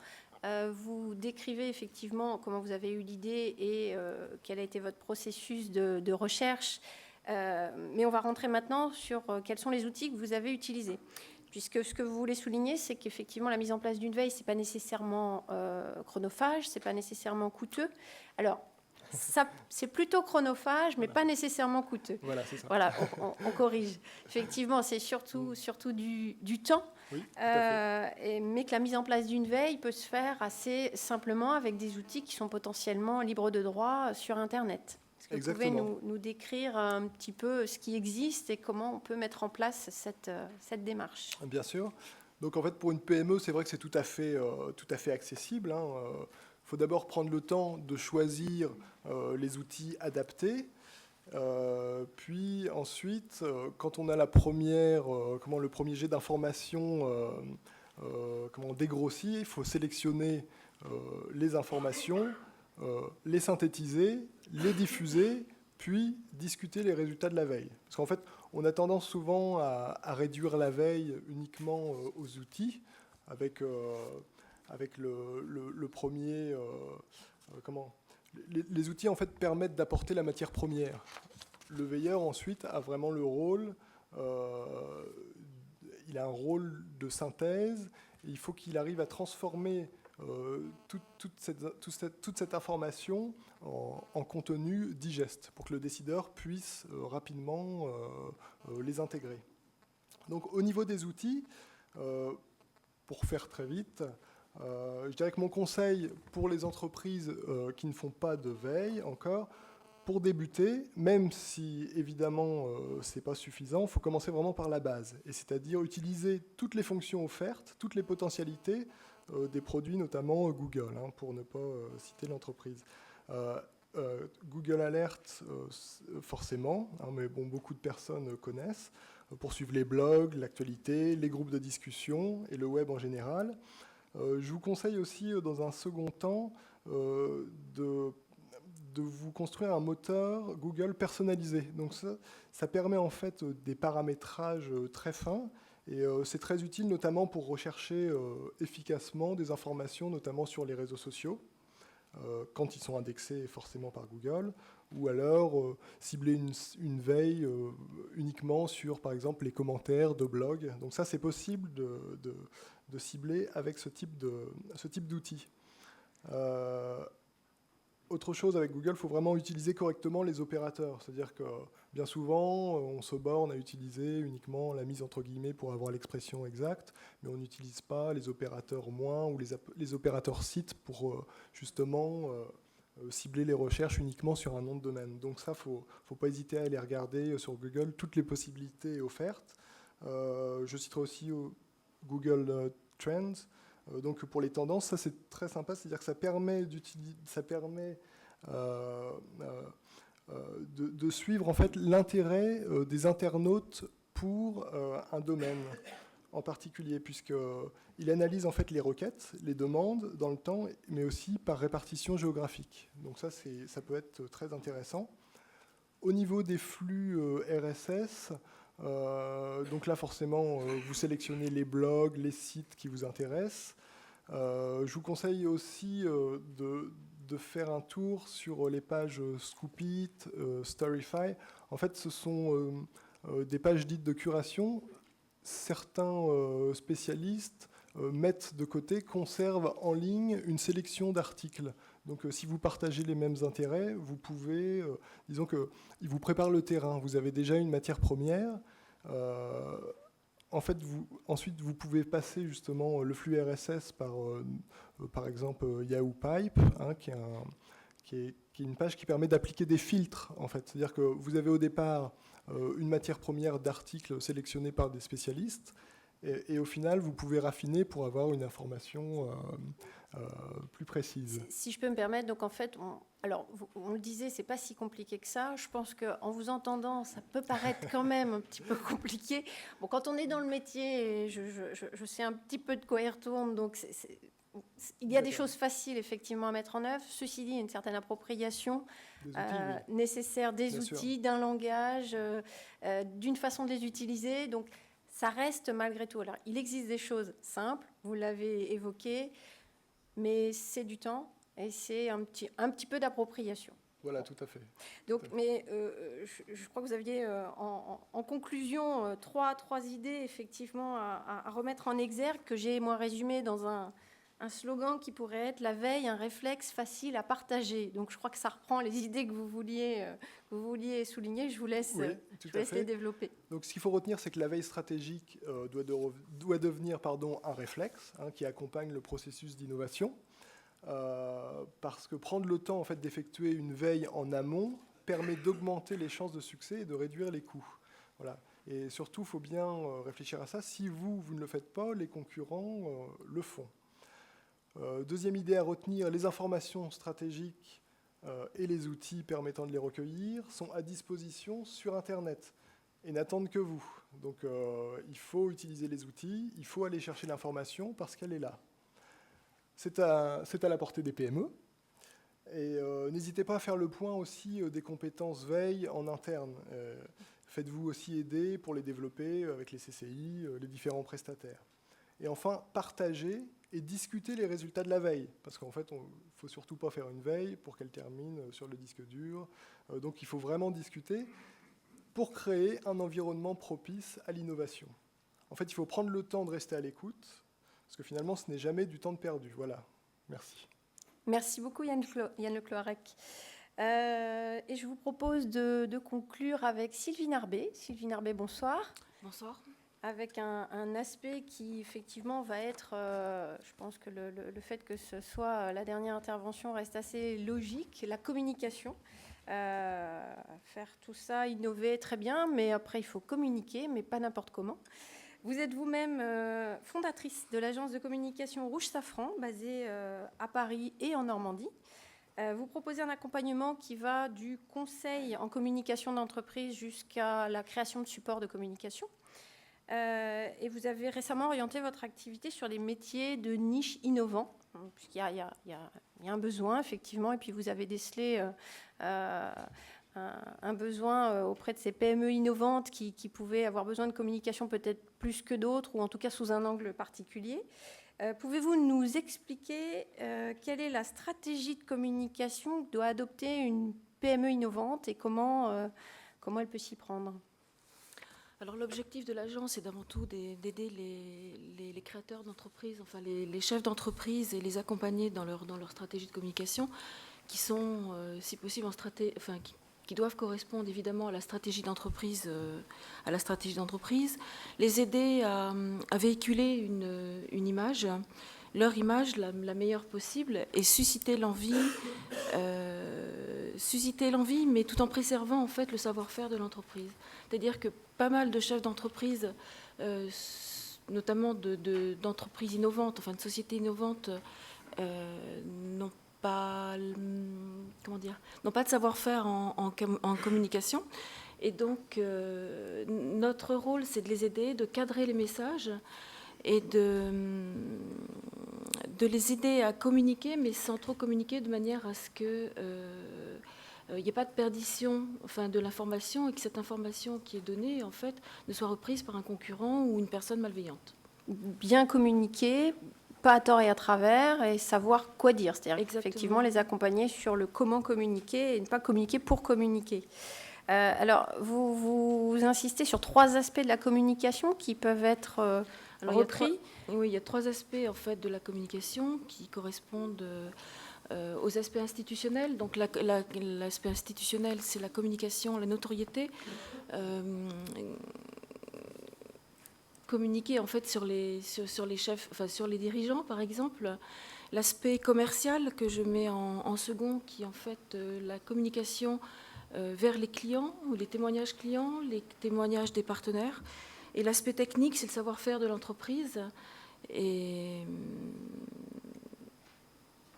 Vous décrivez effectivement comment vous avez eu l'idée et quel a été votre processus de recherche. Mais on va rentrer maintenant sur quels sont les outils que vous avez utilisés. Puisque ce que vous voulez souligner, c'est qu'effectivement, la mise en place d'une veille, ce n'est pas nécessairement chronophage, ce n'est pas nécessairement coûteux. Alors, c'est plutôt chronophage, mais pas nécessairement coûteux. Voilà, c'est ça. Voilà, on corrige. Effectivement, c'est surtout du temps. Oui, tout à fait. Mais que la mise en place d'une veille peut se faire assez simplement avec des outils qui sont potentiellement libres de droit sur Internet. Est-ce que vous pouvez nous décrire un petit peu ce qui existe et comment on peut mettre en place cette démarche? Bien sûr. Donc en fait, pour une PME, c'est vrai que c'est tout à fait accessible. Il faut d'abord prendre le temps de choisir les outils adaptés. Puis ensuite, quand on a le premier jet d'informations dégrossi, il faut sélectionner les informations, les synthétiser, les diffuser, puis discuter les résultats de la veille. Parce qu'en fait, on a tendance souvent à réduire la veille uniquement aux outils, avec le premier... Les outils en fait permettent d'apporter la matière première. Le veilleur ensuite a vraiment le rôle, il a un rôle de synthèse. Et il faut qu'il arrive à transformer toute cette information en contenu digeste pour que le décideur puisse rapidement les intégrer. Donc au niveau des outils, pour faire très vite, je dirais que mon conseil pour les entreprises qui ne font pas de veille encore, pour débuter, même si évidemment ce n'est pas suffisant, il faut commencer vraiment par la base, et c'est-à-dire utiliser toutes les fonctions offertes, toutes les potentialités des produits, notamment Google, pour ne pas citer l'entreprise. Google Alert, forcément, mais bon, beaucoup de personnes connaissent, pour suivre les blogs, l'actualité, les groupes de discussion et le web en général. Je vous conseille aussi, dans un second temps, de vous construire un moteur Google personnalisé. Donc ça permet en fait des paramétrages très fins et c'est très utile notamment pour rechercher efficacement des informations, notamment sur les réseaux sociaux, quand ils sont indexés forcément par Google, ou alors cibler une veille uniquement sur, par exemple, les commentaires de blogs. Donc ça, c'est possible de cibler avec ce type d'outils. Autre chose avec Google, il faut vraiment utiliser correctement les opérateurs. C'est-à-dire que bien souvent, on se borne à utiliser uniquement la mise entre guillemets pour avoir l'expression exacte, mais on n'utilise pas les opérateurs moins ou les opérateurs sites pour justement cibler les recherches uniquement sur un nom de domaine. Donc ça, faut pas hésiter à aller regarder sur Google toutes les possibilités offertes. Je citerai aussi Google Trends. Donc pour les tendances, ça c'est très sympa, c'est-à-dire que ça permet de suivre en fait l'intérêt des internautes pour un domaine en particulier, puisqu'il analyse en fait les requêtes, les demandes dans le temps, mais aussi par répartition géographique. Donc ça peut être très intéressant. Au niveau des flux RSS, donc là forcément vous sélectionnez les blogs, les sites qui vous intéressent. Je vous conseille aussi de faire un tour sur les pages Scoopit, Storyfy. En fait, ce sont des pages dites de curation. Certains spécialistes mettent de côté, conservent en ligne une sélection d'articles. Donc si vous partagez les mêmes intérêts, vous pouvez, disons qu'ils vous préparent le terrain. Vous avez déjà une matière première. En fait, ensuite, vous pouvez passer justement le flux RSS par exemple, Yahoo Pipe, hein, qui est une page qui permet d'appliquer des filtres, en fait. C'est-à-dire que vous avez au départ une matière première d'articles sélectionnés par des spécialistes, et au final, vous pouvez raffiner pour avoir une information plus précise. Si je peux me permettre, donc en fait, on le disait, c'est pas si compliqué que ça. Je pense qu'en vous entendant, ça peut paraître quand même un petit peu compliqué. Bon, quand on est dans le métier, je sais un petit peu de quoi il retourne, donc il y a des choses faciles effectivement à mettre en œuvre. Ceci dit, il y a une certaine appropriation nécessaire des outils, d'un langage, d'une façon de les utiliser. Donc, ça reste malgré tout. Alors, il existe des choses simples, vous l'avez évoqué, mais c'est du temps et c'est un petit peu d'appropriation. Voilà, tout à fait. Donc, mais je crois que vous aviez en conclusion trois idées effectivement à remettre en exergue que j'ai moi résumé dans un slogan qui pourrait être « La veille, un réflexe facile à partager ». Donc je crois que ça reprend les idées que vous vouliez souligner. Je vous laisse, les développer. Donc ce qu'il faut retenir, c'est que la veille stratégique doit devenir un réflexe qui accompagne le processus d'innovation. Parce que prendre le temps en fait, d'effectuer une veille en amont permet d'augmenter les chances de succès et de réduire les coûts. Voilà. Et surtout, il faut bien réfléchir à ça. Si vous ne le faites pas, les concurrents le font. Deuxième idée à retenir, les informations stratégiques et les outils permettant de les recueillir sont à disposition sur Internet et n'attendent que vous. Donc il faut utiliser les outils, il faut aller chercher l'information parce qu'elle est là. C'est à la portée des PME. Et n'hésitez pas à faire le point aussi des compétences veille en interne. Faites-vous aussi aider pour les développer avec les CCI, les différents prestataires. Et enfin, partagez et discuter les résultats de la veille. Parce qu'en fait, il ne faut surtout pas faire une veille pour qu'elle termine sur le disque dur. Donc il faut vraiment discuter pour créer un environnement propice à l'innovation. En fait, il faut prendre le temps de rester à l'écoute, parce que finalement, ce n'est jamais du temps de perdu. Voilà. Merci. Merci beaucoup, Yann Le Cloarec. Et je vous propose de conclure avec Sylvie Narbet. Sylvie Narbet, bonsoir. Bonsoir. Avec un aspect qui, effectivement, va être... je pense que le fait que ce soit la dernière intervention reste assez logique. La communication. Faire tout ça, innover, très bien, mais après, il faut communiquer, mais pas n'importe comment. Vous êtes vous-même fondatrice de l'agence de communication Rouge Safran, basée à Paris et en Normandie. Vous proposez un accompagnement qui va du conseil en communication d'entreprise jusqu'à la création de supports de communication. Et vous avez récemment orienté votre activité sur les métiers de niche innovants, puisqu'il y a un besoin, effectivement, et puis vous avez décelé un besoin auprès de ces PME innovantes qui pouvaient avoir besoin de communication peut-être plus que d'autres, ou en tout cas sous un angle particulier. Pouvez-vous nous expliquer quelle est la stratégie de communication que doit adopter une PME innovante et comment elle peut s'y prendre ? Alors l'objectif de l'agence est d'avant tout d'aider les créateurs d'entreprises, enfin les chefs d'entreprise, et les accompagner dans leur stratégie de communication, qui sont, si possible, qui doivent correspondre évidemment à la stratégie d'entreprise, les aider à véhiculer une image, leur image la meilleure possible et susciter l'envie, mais tout en préservant en fait le savoir-faire de l'entreprise. C'est-à-dire que pas mal de chefs d'entreprise, notamment d'entreprises innovantes, enfin de sociétés innovantes, n'ont pas de savoir-faire en communication. Et donc, notre rôle, c'est de les aider, de cadrer les messages et de les aider à communiquer, mais sans trop communiquer, de manière à ce qu'il n'y ait pas de perdition de l'information et que cette information qui est donnée, en fait, ne soit reprise par un concurrent ou une personne malveillante. Bien communiquer, pas à tort et à travers, et savoir quoi dire. C'est-à-dire effectivement les accompagner sur le comment communiquer et ne pas communiquer pour communiquer. Alors, vous insistez sur 3 aspects de la communication qui peuvent être repris. Il y a 3 aspects en fait, de la communication qui correspondent aux aspects institutionnels. Donc, l'aspect institutionnel, c'est la communication, la notoriété. Communiquer en fait sur les chefs, sur les dirigeants, par exemple. L'aspect commercial que je mets en second, qui est en fait la communication vers les clients, ou les témoignages clients, les témoignages des partenaires. Et l'aspect technique, c'est le savoir-faire de l'entreprise. Et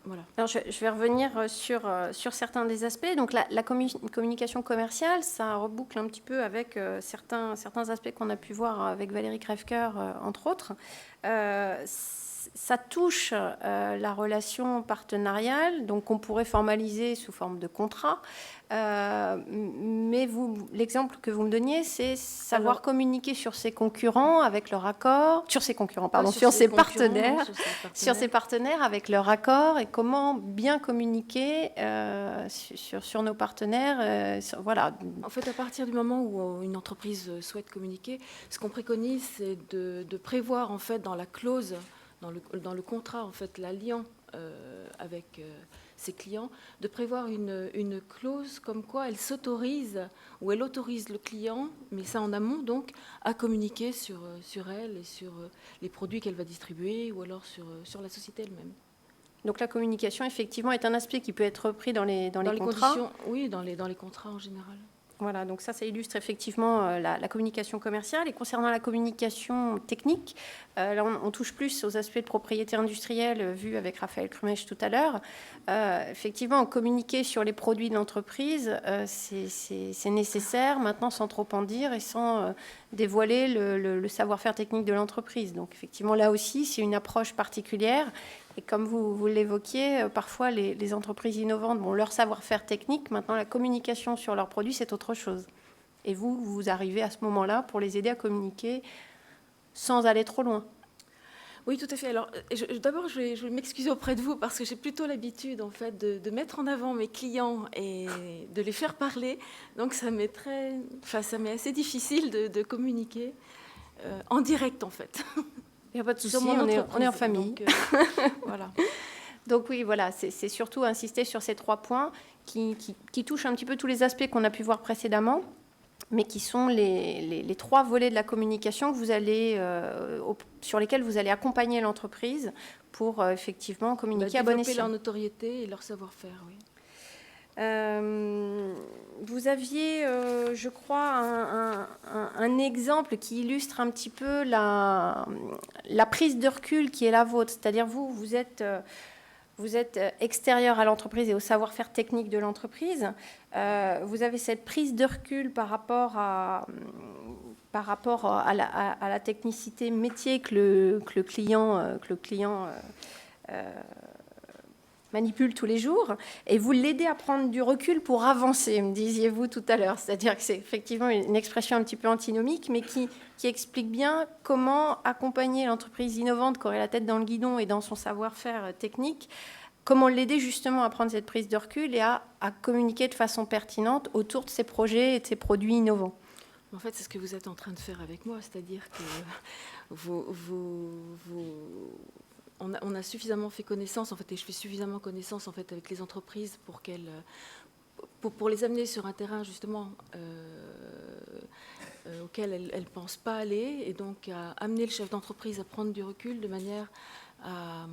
voilà. Alors, je vais revenir sur certains des aspects. Donc, la communication commerciale, ça reboucle un petit peu avec certains aspects qu'on a pu voir avec Valérie Crèvecoeur, entre autres. Ça touche la relation partenariale, donc on pourrait formaliser sous forme de contrat. Mais l'exemple que vous me donniez, c'est savoir communiquer sur ses concurrents avec leur accord, sur ses partenaires avec leur accord, et comment bien communiquer sur nos partenaires. Voilà. En fait, à partir du moment où une entreprise souhaite communiquer, ce qu'on préconise, c'est de prévoir en fait dans la clause, dans le contrat, en fait, l'alliant avec ses clients, de prévoir une clause comme quoi elle s'autorise ou elle autorise le client, mais ça en amont donc, à communiquer sur elle et sur les produits qu'elle va distribuer ou alors sur la société elle-même. Donc la communication, effectivement, est un aspect qui peut être repris dans les contrats. Oui, dans les contrats en général. Voilà, donc ça illustre effectivement la communication commerciale. Et concernant la communication technique, là on touche plus aux aspects de propriété industrielle vus avec Raphaël Krumech tout à l'heure. Effectivement, communiquer sur les produits de l'entreprise, c'est nécessaire, maintenant sans trop en dire et sans dévoiler le savoir-faire technique de l'entreprise. Donc effectivement, là aussi, c'est une approche particulière. Et comme vous l'évoquiez, parfois les entreprises innovantes, leur savoir-faire technique, maintenant la communication sur leurs produits, c'est autre chose. Et vous arrivez à ce moment-là pour les aider à communiquer sans aller trop loin. Oui, tout à fait. Alors, d'abord, je vais m'excuser auprès de vous parce que j'ai plutôt l'habitude, en fait, de mettre en avant mes clients et de les faire parler. Donc, ça m'est assez difficile de communiquer en direct, en fait. Il n'y a pas de souci, on est en famille. Donc, voilà. Donc oui, voilà, c'est surtout insister sur ces 3 points qui touchent un petit peu tous les aspects qu'on a pu voir précédemment, mais qui sont les 3 volets de la communication que vous allez, sur lesquels vous allez accompagner l'entreprise pour effectivement communiquer à bon escient. Développer leur notoriété et leur savoir-faire, oui. Vous aviez, je crois, un exemple qui illustre un petit peu la prise de recul qui est la vôtre. C'est-à-dire vous êtes extérieur à l'entreprise et au savoir-faire technique de l'entreprise. Vous avez cette prise de recul par rapport à la technicité métier que le client manipule tous les jours, et vous l'aidez à prendre du recul pour avancer, me disiez-vous tout à l'heure. C'est-à-dire que c'est effectivement une expression un petit peu antinomique, mais qui explique bien comment accompagner l'entreprise innovante qui aurait la tête dans le guidon et dans son savoir-faire technique, comment l'aider justement à prendre cette prise de recul et à communiquer de façon pertinente autour de ses projets et de ses produits innovants. En fait, c'est ce que vous êtes en train de faire avec moi, c'est-à-dire que on a suffisamment fait connaissance, en fait, et je fais suffisamment connaissance en fait avec les entreprises pour les amener sur un terrain justement auquel elles ne pensent pas aller, et donc à amener le chef d'entreprise à prendre du recul de manière à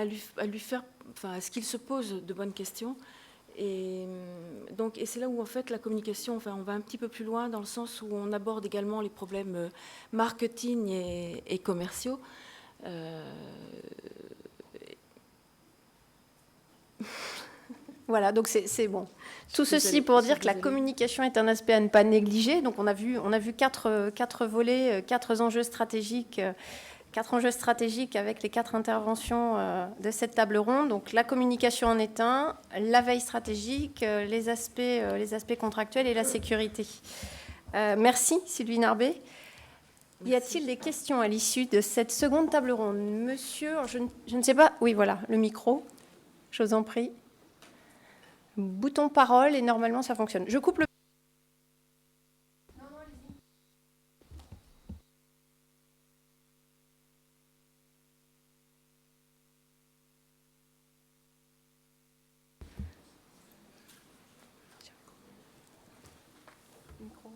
lui faire, enfin, à ce qu'il se pose de bonnes questions. Et c'est là où en fait la communication, enfin, on va un petit peu plus loin dans le sens où on aborde également les problèmes marketing et commerciaux. Voilà, donc c'est bon. Tout ceci pour dire que la communication est un aspect à ne pas négliger. Donc on a vu quatre volets, quatre enjeux stratégiques avec les 4 interventions de cette table ronde. Donc la communication en est un, la veille stratégique, les aspects contractuels et la sécurité. Merci Sylvie Narbet. Y a-t-il des questions à l'issue de cette seconde table ronde? Monsieur, je ne sais pas. Oui, voilà, le micro. Je vous en prie. Bouton parole et normalement ça fonctionne. Je coupe le... Micro.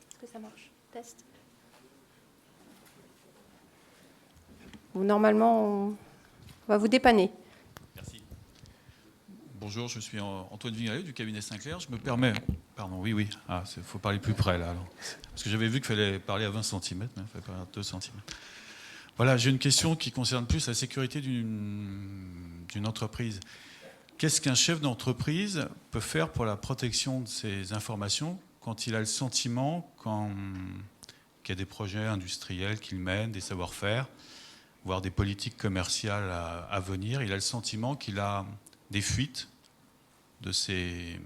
Est-ce que ça marche? Test. Bon, normalement, on va vous dépanner. Merci. Bonjour, je suis Antoine Vingalet du cabinet Sinclair. Je me permets... Pardon, oui. Ah, il faut parler plus près, là. Alors. Parce que j'avais vu qu'il fallait parler à 20 cm, mais il fallait parler à 2 cm. Voilà, j'ai une question qui concerne plus la sécurité d'une entreprise. Qu'est-ce qu'un chef d'entreprise peut faire pour la protection de ses informations quand il a le sentiment qu'il y a des projets industriels qu'il mène, des savoir-faire, voire des politiques commerciales à venir, il a le sentiment qu'il a des fuites de ces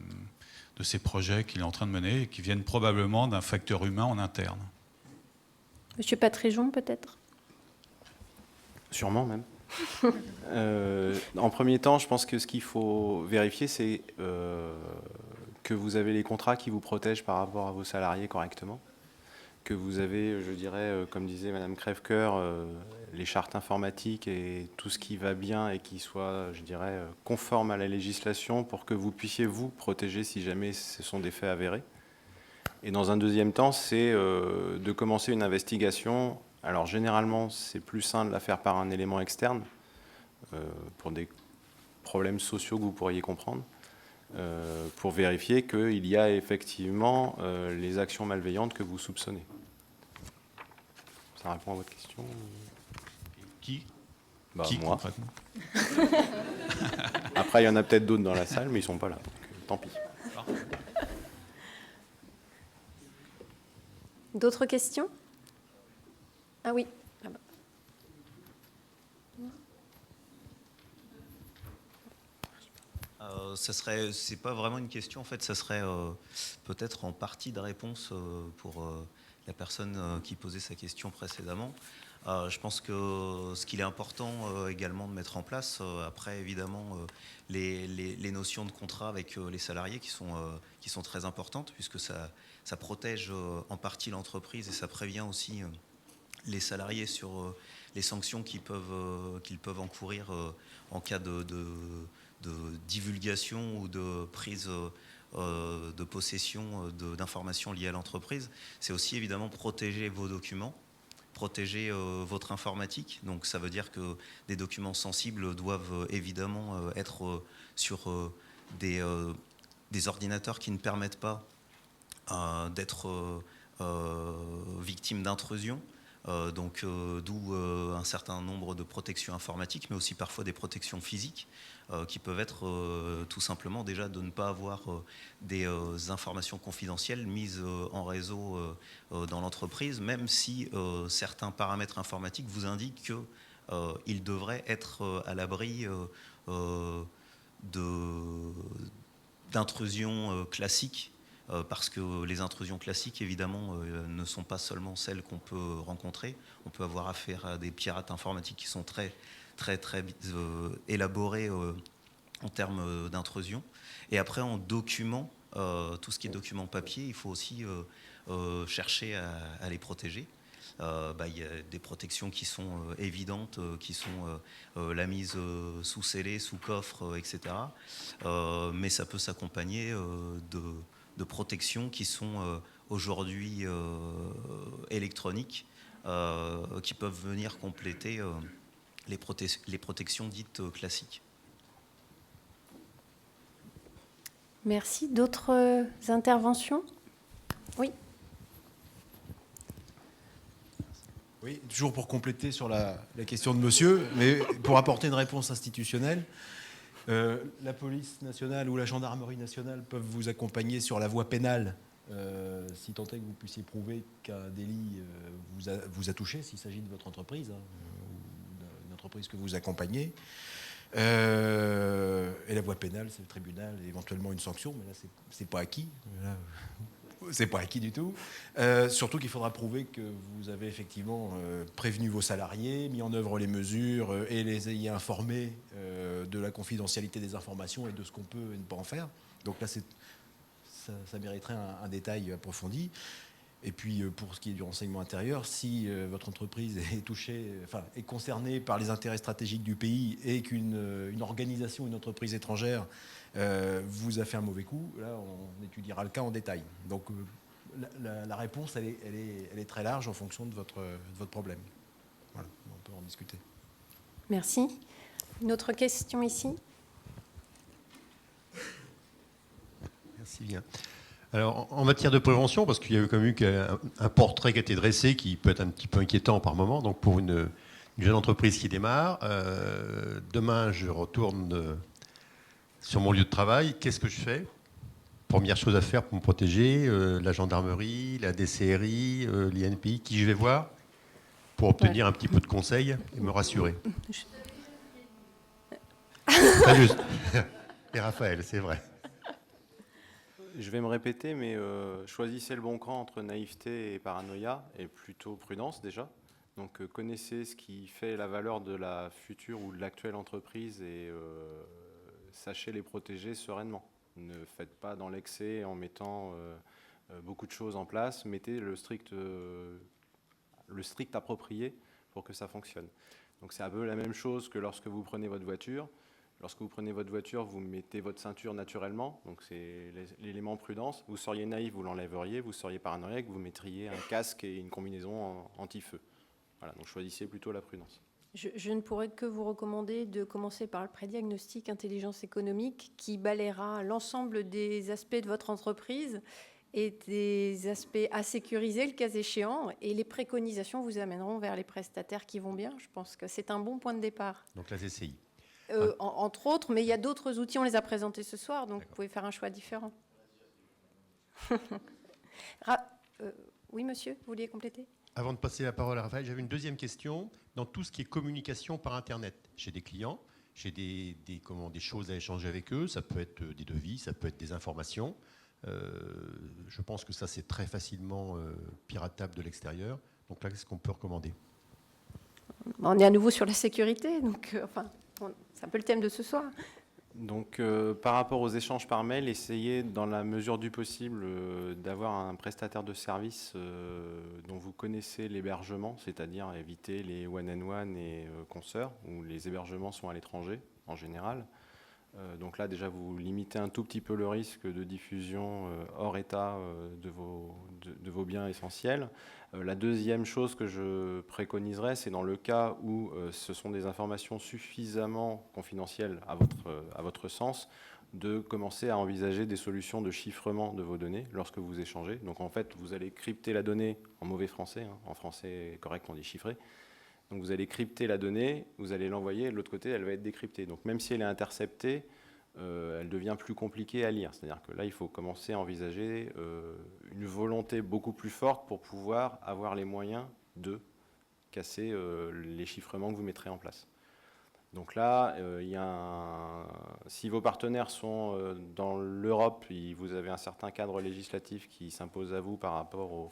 projets qu'il est en train de mener et qui viennent probablement d'un facteur humain en interne. Monsieur Patréjon, peut-être? Sûrement même. En premier temps, je pense que ce qu'il faut vérifier, c'est que vous avez les contrats qui vous protègent par rapport à vos salariés correctement, que vous avez, je dirais, comme disait Madame Crèvecoeur, les chartes informatiques et tout ce qui va bien et qui soit, je dirais, conforme à la législation pour que vous puissiez vous protéger si jamais ce sont des faits avérés. Et dans un deuxième temps, c'est de commencer une investigation. Alors généralement, c'est plus sain de la faire par un élément externe pour des problèmes sociaux que vous pourriez comprendre, pour vérifier qu'il y a effectivement les actions malveillantes que vous soupçonnez. Ça répond à votre question? Qui Moi. Concrètement? Après, il y en a peut-être d'autres dans la salle, mais ils ne sont pas là. Donc, tant pis. D'autres questions? Ah oui. Là-bas. C'est pas vraiment une question, en fait, ça serait peut-être en partie de réponse pour la personne qui posait sa question précédemment. Je pense que ce qu'il est important également de mettre en place, après évidemment les notions de contrat avec les salariés qui sont très importantes, puisque ça protège en partie l'entreprise et ça prévient aussi les salariés sur les sanctions qu'ils peuvent encourir en cas de divulgation ou de prise de possession d'informations liées à l'entreprise. C'est aussi évidemment protéger vos documents, protéger votre informatique. Donc ça veut dire que des documents sensibles doivent évidemment être sur des ordinateurs qui ne permettent pas d'être victimes d'intrusion. D'où un certain nombre de protections informatiques, mais aussi parfois des protections physiques qui peuvent être tout simplement déjà de ne pas avoir des informations confidentielles mises en réseau dans l'entreprise, même si certains paramètres informatiques vous indiquent qu'ils devraient être à l'abri d'intrusions classiques. Parce que les intrusions classiques, évidemment, ne sont pas seulement celles qu'on peut rencontrer. On peut avoir affaire à des pirates informatiques qui sont très élaborés en termes d'intrusion. Et après, en document, tout ce qui est document papier, il faut aussi chercher à les protéger. Il y a des protections qui sont évidentes, qui sont la mise sous scellé, sous coffre, etc. Mais ça peut s'accompagner de protections qui sont aujourd'hui électroniques, qui peuvent venir compléter les protections dites classiques. Merci. D'autres interventions? Oui. Oui, toujours pour compléter sur la question de monsieur, mais pour apporter une réponse institutionnelle. La police nationale ou la gendarmerie nationale peuvent vous accompagner sur la voie pénale, si tant est que vous puissiez prouver qu'un délit vous a touché, s'il s'agit de votre entreprise, ou d'une entreprise que vous accompagnez. Et la voie pénale, c'est le tribunal, et éventuellement une sanction, mais là, c'est pas acquis. Là, c'est pas acquis du tout. Surtout qu'il faudra prouver que vous avez effectivement prévenu vos salariés, mis en œuvre les mesures et les ayez informés de la confidentialité des informations et de ce qu'on peut et ne pas en faire. Donc là, ça mériterait un détail approfondi. Et puis, pour ce qui est du renseignement intérieur, si votre entreprise est touchée, enfin, est concernée par les intérêts stratégiques du pays et qu'une organisation, une entreprise étrangère vous a fait un mauvais coup, là, on étudiera le cas en détail. Donc, la réponse, elle est très large en fonction de votre problème. Voilà, on peut en discuter. Merci. Une autre question ici? Merci bien. Alors, en matière de prévention, parce qu'il y a eu quand même eu un portrait qui a été dressé qui peut être un petit peu inquiétant par moment, donc pour une jeune entreprise qui démarre, demain je retourne sur mon lieu de travail, qu'est-ce que je fais? Première chose à faire pour me protéger, la gendarmerie, la DCRI, l'INPI, qui je vais voir pour obtenir un petit peu de conseils et me rassurer. Pas juste. Et Raphaël, c'est vrai. Je vais me répéter, mais choisissez le bon camp entre naïveté et paranoïa, et plutôt prudence déjà. Donc connaissez ce qui fait la valeur de la future ou de l'actuelle entreprise et sachez les protéger sereinement. Ne faites pas dans l'excès en mettant beaucoup de choses en place. Mettez le strict approprié pour que ça fonctionne. Donc c'est un peu la même chose que lorsque vous prenez votre voiture. Lorsque vous prenez votre voiture, vous mettez votre ceinture naturellement, donc c'est l'élément prudence. Vous seriez naïf, vous l'enlèveriez, vous seriez paranoïaque, vous mettriez un casque et une combinaison anti-feu. Voilà, donc choisissez plutôt la prudence. Je ne pourrais que vous recommander de commencer par le prédiagnostic intelligence économique qui balayera l'ensemble des aspects de votre entreprise et des aspects à sécuriser le cas échéant, et les préconisations vous amèneront vers les prestataires qui vont bien. Je pense que c'est un bon point de départ. Donc la CCI. Entre autres, mais il y a d'autres outils, on les a présentés ce soir, donc vous pouvez faire un choix différent. Oui, monsieur, vous vouliez compléter? Avant de passer la parole à Raphaël, j'avais une deuxième question. Dans tout ce qui est communication par Internet, j'ai des clients, j'ai des choses à échanger avec eux, ça peut être des devis, ça peut être des informations. Je pense que ça, c'est très facilement piratable de l'extérieur. Donc là, qu'est-ce qu'on peut recommander? On est à nouveau sur la sécurité, donc c'est un peu le thème de ce soir. Donc par rapport aux échanges par mail, essayez dans la mesure du possible d'avoir un prestataire de service dont vous connaissez l'hébergement, c'est-à-dire éviter les one-and-one et consoeurs, où les hébergements sont à l'étranger en général. Donc là déjà vous limitez un tout petit peu le risque de diffusion hors état de vos biens essentiels. La deuxième chose que je préconiserais, c'est dans le cas où ce sont des informations suffisamment confidentielles à votre sens, de commencer à envisager des solutions de chiffrement de vos données lorsque vous échangez. Donc en fait, vous allez crypter la donnée en mauvais français, en français correct on dit chiffré. Donc vous allez crypter la donnée, vous allez l'envoyer, et de l'autre côté, elle va être décryptée. Donc même si elle est interceptée, elle devient plus compliquée à lire. C'est-à-dire que là, il faut commencer à envisager une volonté beaucoup plus forte pour pouvoir avoir les moyens de casser les chiffrements que vous mettrez en place. Donc là, si vos partenaires sont dans l'Europe, vous avez un certain cadre législatif qui s'impose à vous par rapport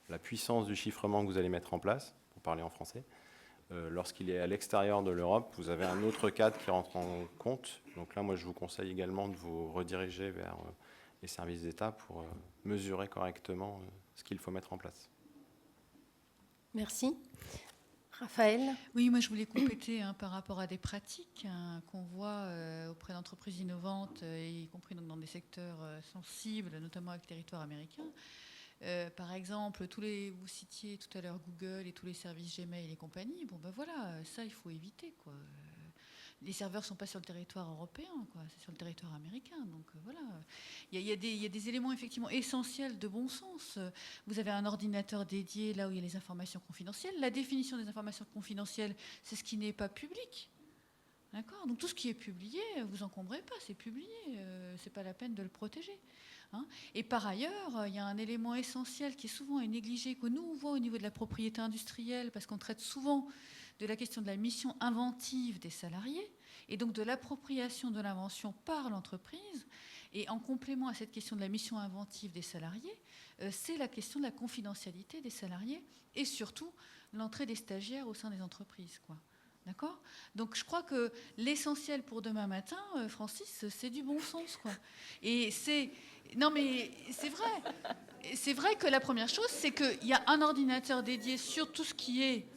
à la puissance du chiffrement que vous allez mettre en place, pour parler en français. Lorsqu'il est à l'extérieur de l'Europe, vous avez un autre cadre qui rentre en compte. Donc là, moi, je vous conseille également de vous rediriger vers les services d'État pour mesurer correctement ce qu'il faut mettre en place. Merci. Raphaël? Oui, moi je voulais compléter par rapport à des pratiques qu'on voit auprès d'entreprises innovantes, y compris dans des secteurs sensibles, notamment avec le territoire américain. Par exemple, vous citiez tout à l'heure Google et tous les services Gmail et compagnie. Bon, ben voilà, ça, il faut éviter, quoi. Les serveurs ne sont pas sur le territoire européen, quoi. C'est sur le territoire américain. Donc voilà, il y a des éléments effectivement essentiels de bon sens. Vous avez un ordinateur dédié là où il y a les informations confidentielles. La définition des informations confidentielles, c'est ce qui n'est pas public. D'accord ? Donc tout ce qui est publié, vous encombrez pas, c'est publié. C'est pas la peine de le protéger. Hein. Et par ailleurs, il y a un élément essentiel qui est souvent négligé, que nous on voit au niveau de la propriété industrielle, parce qu'on traite souvent de la question de la mission inventive des salariés, et donc de l'appropriation de l'invention par l'entreprise. Et en complément à cette question de la mission inventive des salariés, c'est la question de la confidentialité des salariés, et surtout l'entrée des stagiaires au sein des entreprises, quoi. D'accord ? Donc je crois que l'essentiel pour demain matin, Francis, c'est du bon sens, quoi. Et non mais c'est vrai. C'est vrai que la première chose, c'est qu'il y a un ordinateur dédié sur tout ce qui est...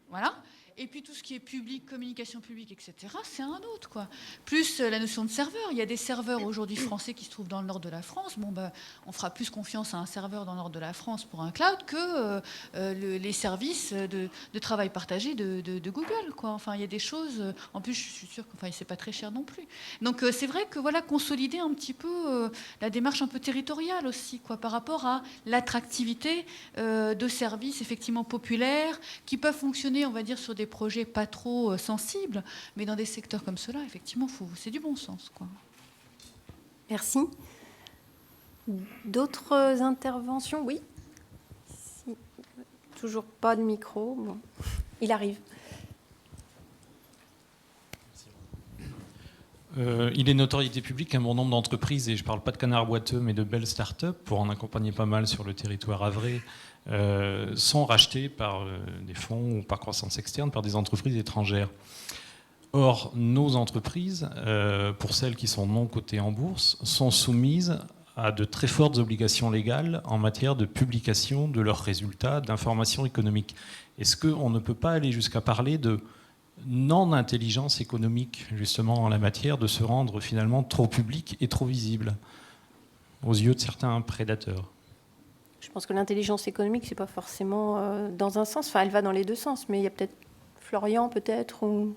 Voilà. Et puis tout ce qui est public, communication publique, etc., c'est un autre, quoi. Plus la notion de serveur. Il y a des serveurs aujourd'hui français qui se trouvent dans le nord de la France. Bon, ben, on fera plus confiance à un serveur dans le nord de la France pour un cloud que les services de travail partagé de Google, quoi. Enfin, il y a des choses... en plus, je suis sûre que c'est pas très cher non plus. Donc, c'est vrai que voilà, consolider un petit peu la démarche un peu territoriale aussi, quoi, par rapport à l'attractivité de services effectivement populaires qui peuvent fonctionner, on va dire, sur des projets pas trop sensibles, mais dans des secteurs comme cela, effectivement, c'est du bon sens, quoi. Merci. D'autres interventions ? Oui. Si. Toujours pas de micro. Bon. Il arrive. Il est notoriété publique qu'un bon nombre d'entreprises, et je ne parle pas de canards boiteux, mais de belles start-up, pour en accompagner pas mal sur le territoire havrais, sont rachetées par des fonds ou par croissance externe, par des entreprises étrangères. Or, nos entreprises, pour celles qui sont non cotées en bourse, sont soumises à de très fortes obligations légales en matière de publication de leurs résultats, d'informations économiques. Est-ce qu'on ne peut pas aller jusqu'à parler de non-intelligence économique, justement, en la matière, de se rendre finalement trop public et trop visible aux yeux de certains prédateurs ? Je pense que l'intelligence économique, c'est pas forcément dans un sens. Enfin, elle va dans les deux sens, mais il y a peut-être Florian, peut-être, ou...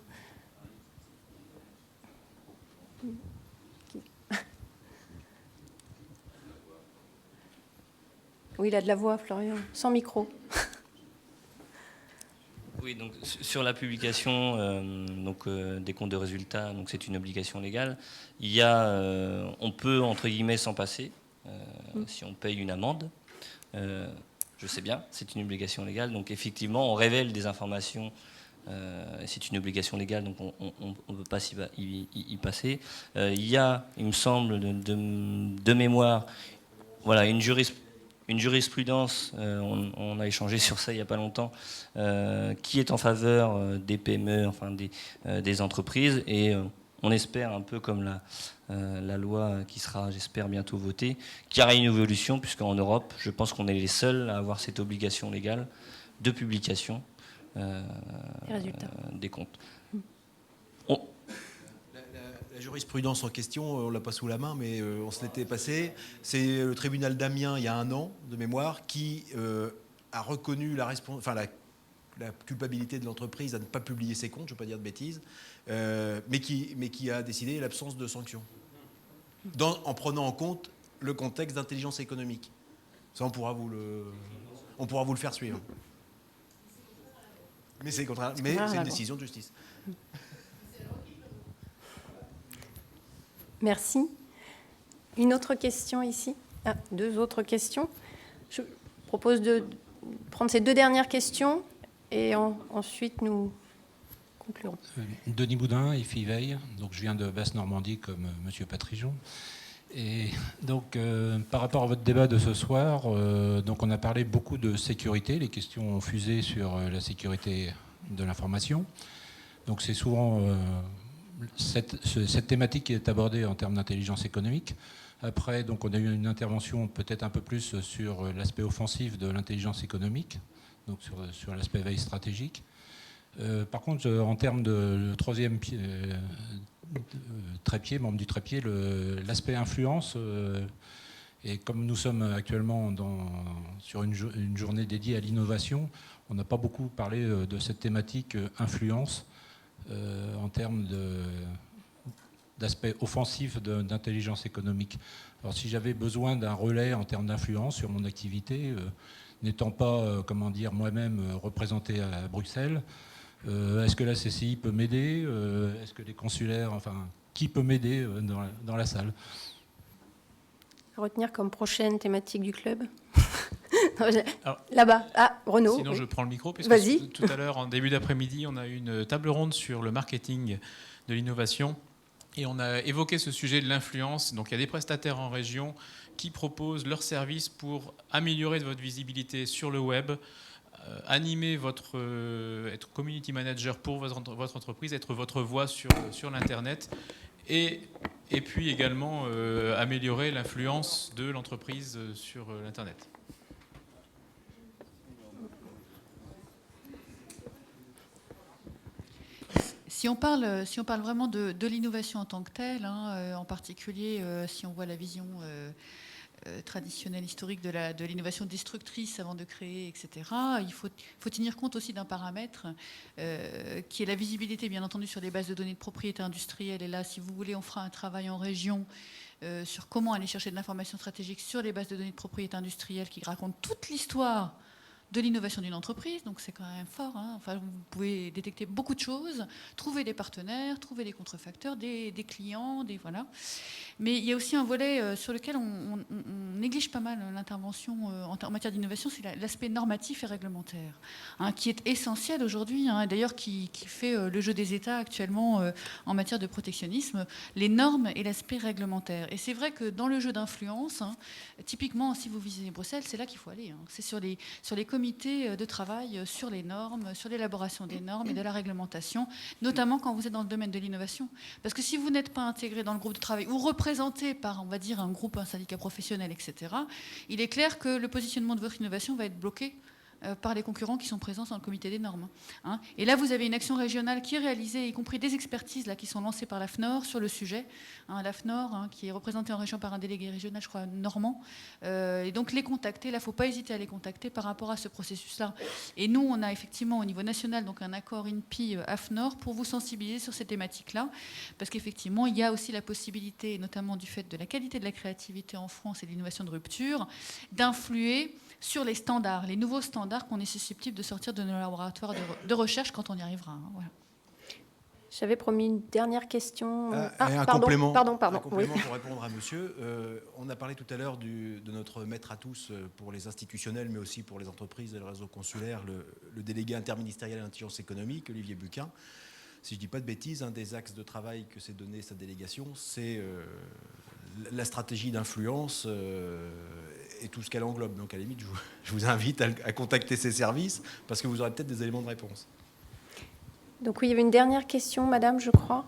Oui, il a de la voix, Florian, sans micro. Oui, donc sur la publication des comptes de résultats, donc c'est une obligation légale. Il y a, on peut entre guillemets s'en passer si on paye une amende. Je sais bien, c'est une obligation légale. Donc effectivement, on révèle des informations. C'est une obligation légale, donc on ne peut pas y passer. Il y a, il me semble, de mémoire, voilà, une jurisprudence, on a échangé sur ça il n'y a pas longtemps, qui est en faveur des PME, enfin des entreprises, et on espère, un peu comme la loi qui sera, j'espère, bientôt votée, qu'il y aura une évolution, puisqu'en Europe, je pense qu'on est les seuls à avoir cette obligation légale de publication des comptes. La jurisprudence en question, on ne l'a pas sous la main, mais on se l'était passé. C'est le tribunal d'Amiens, il y a un an, de mémoire, qui a reconnu la culpabilité de l'entreprise à ne pas publier ses comptes, je ne veux pas dire de bêtises, mais qui a décidé l'absence de sanctions, en prenant en compte le contexte d'intelligence économique. Ça, on pourra vous le faire suivre. Mais c'est une décision de justice. Merci. Une autre question ici. Ah, deux autres questions. Je propose de prendre ces deux dernières questions et ensuite nous conclurons. Denis Boudin, IFI Veille. Donc je viens de Basse-Normandie comme Monsieur Patrijon. Et donc par rapport à votre débat de ce soir, donc on a parlé beaucoup de sécurité. Les questions ont fusé sur la sécurité de l'information. Donc c'est souvent cette thématique qui est abordée en termes d'intelligence économique. Après, donc, on a eu une intervention peut-être un peu plus sur l'aspect offensif de l'intelligence économique, donc sur l'aspect veille stratégique. Par contre, en termes de le troisième trépied, membre du trépied, l'aspect influence Et comme nous sommes actuellement sur une journée dédiée à l'innovation, on n'a pas beaucoup parlé de cette thématique influence en termes d'aspect offensif d'intelligence économique. Alors si j'avais besoin d'un relais en termes d'influence sur mon activité, n'étant pas, moi-même représenté à Bruxelles, est-ce que la CCI peut m'aider? Est-ce que les consulaires, qui peut m'aider dans la salle? À retenir comme prochaine thématique du club. Là-bas. Ah, Renaud. Sinon, oui. je prends le micro. Vas-y. Tout à l'heure, en début d'après-midi, on a eu une table ronde sur le marketing de l'innovation. Et on a évoqué ce sujet de l'influence. Donc, il y a des prestataires en région qui proposent leurs services pour améliorer votre visibilité sur le web, animer être community manager pour votre entreprise, être votre voix sur l'Internet. Et puis également améliorer l'influence de l'entreprise sur l'Internet. Si on parle vraiment de l'innovation en tant que telle, en particulier si on voit la vision traditionnelle, historique de l'innovation destructrice avant de créer, etc., il faut tenir compte aussi d'un paramètre qui est la visibilité, bien entendu, sur les bases de données de propriété industrielle. Et là, si vous voulez, on fera un travail en région sur comment aller chercher de l'information stratégique sur les bases de données de propriété industrielle qui racontent toute l'histoire de l'innovation d'une entreprise, donc c'est quand même fort. Enfin, vous pouvez détecter beaucoup de choses, trouver des partenaires, trouver des contrefacteurs, des clients, voilà. Mais il y a aussi un volet sur lequel on néglige pas mal l'intervention en matière d'innovation, c'est l'aspect normatif et réglementaire, qui est essentiel aujourd'hui, d'ailleurs qui fait le jeu des États actuellement en matière de protectionnisme, les normes et l'aspect réglementaire. Et c'est vrai que dans le jeu d'influence, typiquement, si vous visez Bruxelles, c'est là qu'il faut aller. C'est sur les comités de travail sur les normes, sur l'élaboration des normes et de la réglementation, notamment quand vous êtes dans le domaine de l'innovation. Parce que si vous n'êtes pas intégré dans le groupe de travail ou représenté par, on va dire, un groupe, un syndicat professionnel, etc., il est clair que le positionnement de votre innovation va être bloqué par les concurrents qui sont présents dans le comité des normes. Et là, vous avez une action régionale qui est réalisée, y compris des expertises là, qui sont lancées par l'AFNOR sur le sujet. L'AFNOR, qui est représenté en région par un délégué régional, je crois, normand. Et donc, les contacter, là, il ne faut pas hésiter à les contacter par rapport à ce processus-là. Et nous, on a effectivement, au niveau national, donc un accord INPI-AFNOR pour vous sensibiliser sur ces thématiques-là. Parce qu'effectivement, il y a aussi la possibilité, notamment du fait de la qualité de la créativité en France et de l'innovation de rupture, d'influer sur les standards, les nouveaux standards qu'on est susceptible de sortir de nos laboratoires de recherche quand on y arrivera. Voilà. J'avais promis une dernière question. Un complément. Pardon, Oui. pour répondre à monsieur. On a parlé tout à l'heure de notre maître à tous pour les institutionnels, mais aussi pour les entreprises et le réseau consulaire, le délégué interministériel à l'intelligence économique, Olivier Buquin. Si je ne dis pas de bêtises, un des axes de travail que s'est donné sa délégation, c'est la stratégie d'influence et tout ce qu'elle englobe. Donc à la limite, je vous invite à contacter ces services parce que vous aurez peut-être des éléments de réponse. Donc oui, il y avait une dernière question, madame, je crois.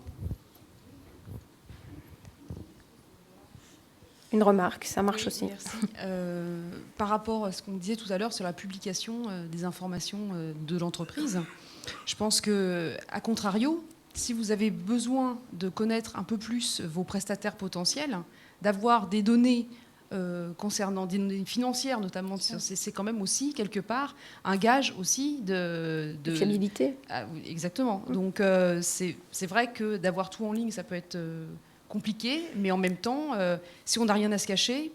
Une remarque, ça marche oui, aussi. Merci. Par rapport à ce qu'on disait tout à l'heure sur la publication des informations de l'entreprise, je pense qu'à contrario, si vous avez besoin de connaître un peu plus vos prestataires potentiels, d'avoir des données concernant des données financières notamment, c'est quand même aussi quelque part un gage aussi de fiabilité. Exactement. Donc c'est vrai que d'avoir tout en ligne, ça peut être compliqué, mais en même temps, si on n'a rien à se cacher,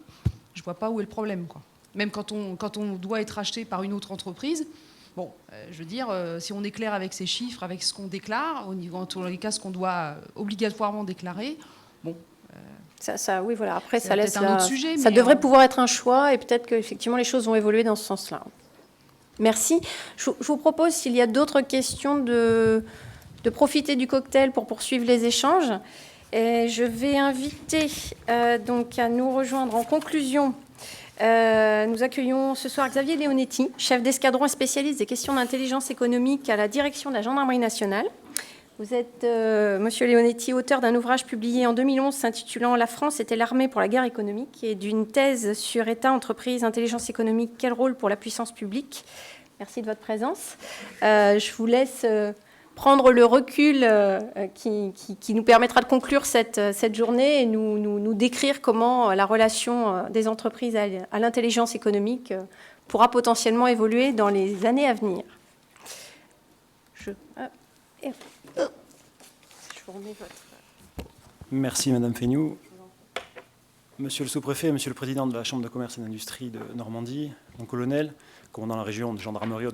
je vois pas où est le problème, quoi. Même quand on doit être acheté par une autre entreprise, bon, je veux dire, si on est clair avec ces chiffres, avec ce qu'on déclare, en tous les cas, ce qu'on doit obligatoirement déclarer, bon. Oui, voilà. Après, ça laisse un autre sujet, ça mais devrait pouvoir être un choix et peut-être qu'effectivement les choses vont évoluer dans ce sens-là. Merci. Je vous propose, s'il y a d'autres questions, de profiter du cocktail pour poursuivre les échanges. Et je vais inviter donc à nous rejoindre en conclusion. Nous accueillons ce soir Xavier Leonetti, chef d'escadron et spécialiste des questions d'intelligence économique à la direction de la Gendarmerie nationale. Vous êtes, monsieur Leonetti, auteur d'un ouvrage publié en 2011 s'intitulant « La France était l'armée pour la guerre économique » et d'une thèse sur État, entreprise, intelligence économique, quel rôle pour la puissance publique. Merci de votre présence. Je vous laisse prendre le recul qui nous permettra de conclure cette journée et nous décrire comment la relation des entreprises à l'intelligence économique pourra potentiellement évoluer dans les années à venir. Je vous remets votre... Merci Madame Fénoux. Monsieur le sous-préfet, monsieur le président de la Chambre de commerce et d'industrie de Normandie, mon colonel, commandant la région de gendarmerie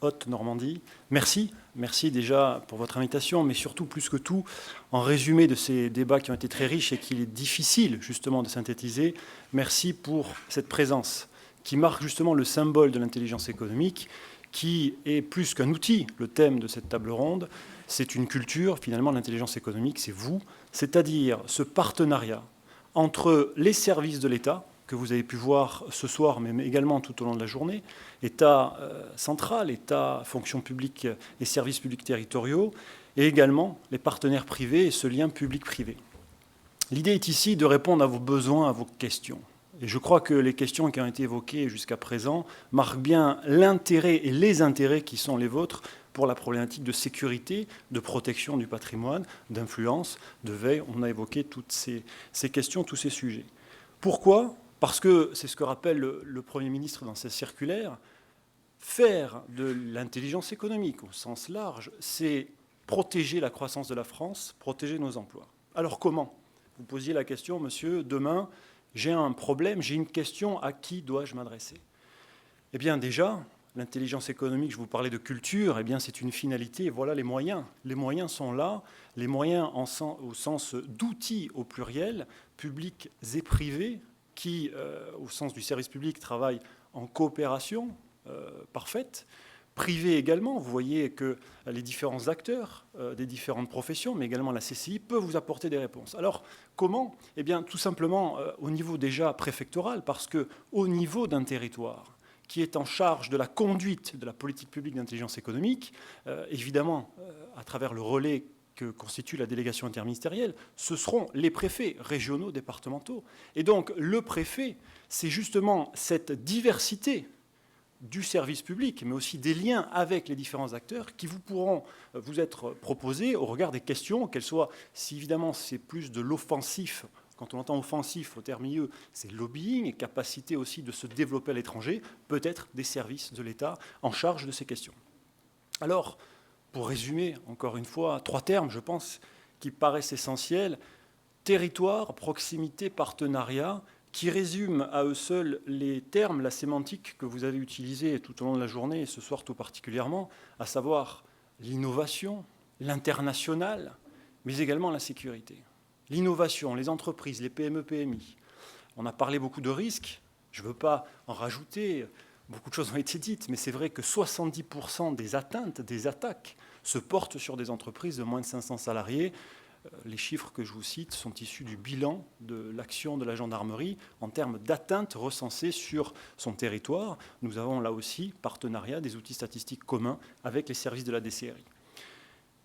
Haute-Normandie, merci déjà pour votre invitation, mais surtout, plus que tout, en résumé de ces débats qui ont été très riches et qu'il est difficile justement de synthétiser, merci pour cette présence qui marque justement le symbole de l'intelligence économique, qui est plus qu'un outil, le thème de cette table ronde, c'est une culture, finalement l'intelligence économique, c'est vous, c'est-à-dire ce partenariat entre les services de l'État, que vous avez pu voir ce soir, mais également tout au long de la journée, État central, État, fonction publique et services publics territoriaux, et également les partenaires privés et ce lien public-privé. L'idée est ici de répondre à vos besoins, à vos questions. Et je crois que les questions qui ont été évoquées jusqu'à présent marquent bien l'intérêt et les intérêts qui sont les vôtres pour la problématique de sécurité, de protection du patrimoine, d'influence, de veille. On a évoqué toutes ces questions, tous ces sujets. Pourquoi ? Parce que, c'est ce que rappelle le Premier ministre dans sa circulaire, faire de l'intelligence économique au sens large, c'est protéger la croissance de la France, protéger nos emplois. Alors comment ? Vous posiez la question, monsieur, demain, j'ai un problème, j'ai une question, à qui dois-je m'adresser ? Eh bien déjà, l'intelligence économique, je vous parlais de culture, eh bien c'est une finalité, et voilà les moyens. Les moyens sont là, les moyens au sens d'outils au pluriel, publics et privés, qui, au sens du service public, travaillent en coopération parfaite. Privé également, vous voyez que les différents acteurs des différentes professions, mais également la CCI, peuvent vous apporter des réponses. Alors, comment ? Eh bien, tout simplement au niveau déjà préfectoral, parce qu'au niveau d'un territoire qui est en charge de la conduite de la politique publique d'intelligence économique, évidemment, à travers le relais que constitue la délégation interministérielle, ce seront les préfets régionaux, départementaux. Et donc, le préfet, c'est justement cette diversité du service public, mais aussi des liens avec les différents acteurs qui vous pourront vous être proposés au regard des questions, qu'elles soient, si évidemment c'est plus de l'offensif, quand on entend offensif au terme milieu, c'est lobbying et capacité aussi de se développer à l'étranger, peut-être des services de l'État en charge de ces questions. Alors, pour résumer, encore une fois, 3 termes, je pense, qui paraissent essentiels, territoire, proximité, partenariat, qui résument à eux seuls les termes, la sémantique que vous avez utilisée tout au long de la journée, et ce soir tout particulièrement, à savoir l'innovation, l'international, mais également la sécurité. L'innovation, les entreprises, les PME, PMI. On a parlé beaucoup de risques, je ne veux pas en rajouter, beaucoup de choses ont été dites, mais c'est vrai que 70% des atteintes, des attaques, se portent sur des entreprises de moins de 500 salariés. Les chiffres que je vous cite sont issus du bilan de l'action de la gendarmerie en termes d'atteintes recensées sur son territoire. Nous avons là aussi partenariat, des outils statistiques communs avec les services de la DCRI.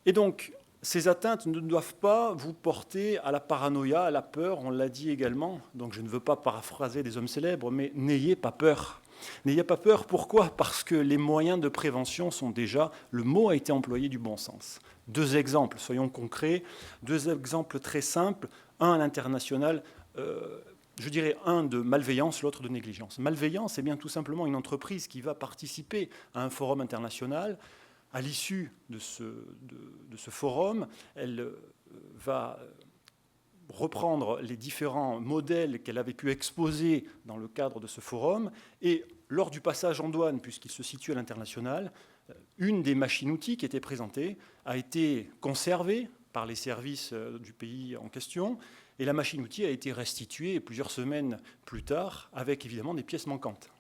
Et donc, ces atteintes ne doivent pas vous porter à la paranoïa, à la peur, on l'a dit également. Donc je ne veux pas paraphraser des hommes célèbres, mais n'ayez pas peur. N'ayez pas peur, pourquoi ? Parce que les moyens de prévention sont déjà, le mot a été employé, du bon sens. 2 exemples, soyons concrets, 2 exemples très simples, un à l'international, je dirais un de malveillance, l'autre de négligence. Malveillance, c'est bien tout simplement une entreprise qui va participer à un forum international. À l'issue de ce forum, elle va reprendre les différents modèles qu'elle avait pu exposer dans le cadre de ce forum, et lors du passage en douane, puisqu'il se situe à l'international, une des machines-outils qui était présentée a été conservée par les services du pays en question, et la machine-outil a été restituée plusieurs semaines plus tard, avec évidemment des pièces manquantes.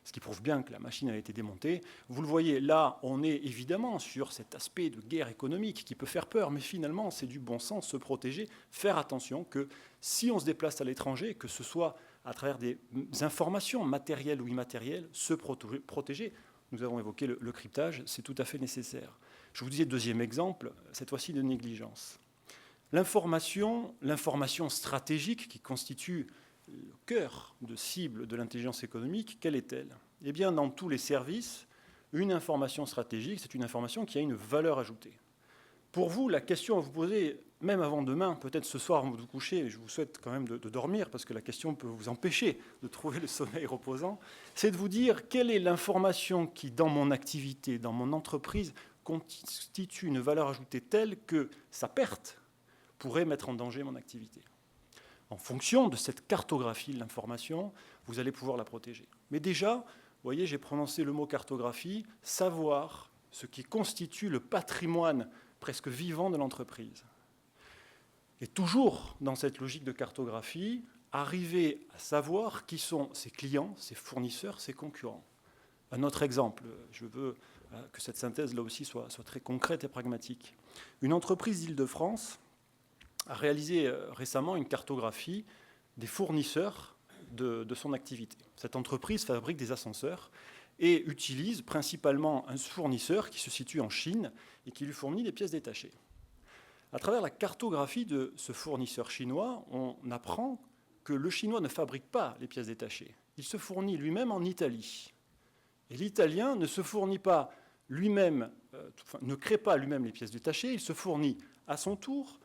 Ce qui prouve bien que la machine a été démontée. Vous le voyez, là, on est évidemment sur cet aspect de guerre économique qui peut faire peur, mais finalement, c'est du bon sens, se protéger, faire attention que si on se déplace à l'étranger, que ce soit à travers des informations matérielles ou immatérielles, se protéger. Nous avons évoqué le cryptage, c'est tout à fait nécessaire. Je vous disais, 2e exemple, cette fois-ci de négligence. L'information stratégique qui constitue le cœur de cible de l'intelligence économique, quelle est-elle ? Eh bien, dans tous les services, Une information stratégique, c'est une information qui a une valeur ajoutée. Pour vous, la question à vous poser, même avant demain, peut-être ce soir avant de vous coucher, je vous souhaite quand même de dormir, parce que la question peut vous empêcher de trouver le sommeil reposant, c'est de vous dire quelle est l'information qui, dans mon activité, dans mon entreprise, constitue une valeur ajoutée telle que sa perte pourrait mettre en danger mon activité. En fonction de cette cartographie de l'information, vous allez pouvoir la protéger. Mais déjà, vous voyez, j'ai prononcé le mot cartographie, savoir ce qui constitue le patrimoine presque vivant de l'entreprise. Et toujours dans cette logique de cartographie, arriver à savoir qui sont ses clients, ses fournisseurs, ses concurrents. Un autre exemple, je veux que cette synthèse là aussi soit très concrète et pragmatique. Une entreprise d'Île-de-France a réalisé récemment une cartographie des fournisseurs de son activité. Cette entreprise fabrique des ascenseurs et utilise principalement un fournisseur qui se situe en Chine et qui lui fournit des pièces détachées. À travers la cartographie de ce fournisseur chinois, on apprend que le chinois ne fabrique pas les pièces détachées. Il se fournit lui-même en Italie. Et l'italien ne se fournit pas lui-même, ne crée pas lui-même les pièces détachées, il se fournit à son tour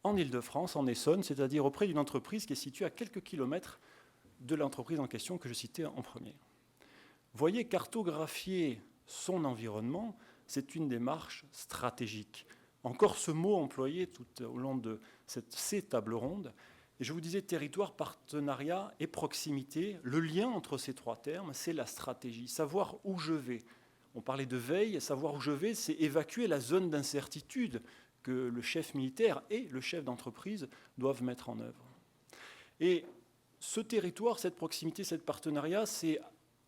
en Île-de-France, en Essonne, c'est-à-dire auprès d'une entreprise qui est située à quelques kilomètres de l'entreprise en question que je citais en premier. Voyez, cartographier son environnement, c'est une démarche stratégique. Encore ce mot employé tout au long de ces tables rondes. Et je vous disais territoire, partenariat et proximité. Le lien entre ces trois termes, c'est la stratégie, savoir où je vais. On parlait de veille, savoir où je vais, c'est évacuer la zone d'incertitude que le chef militaire et le chef d'entreprise doivent mettre en œuvre. Et ce territoire, cette proximité, ce partenariat, c'est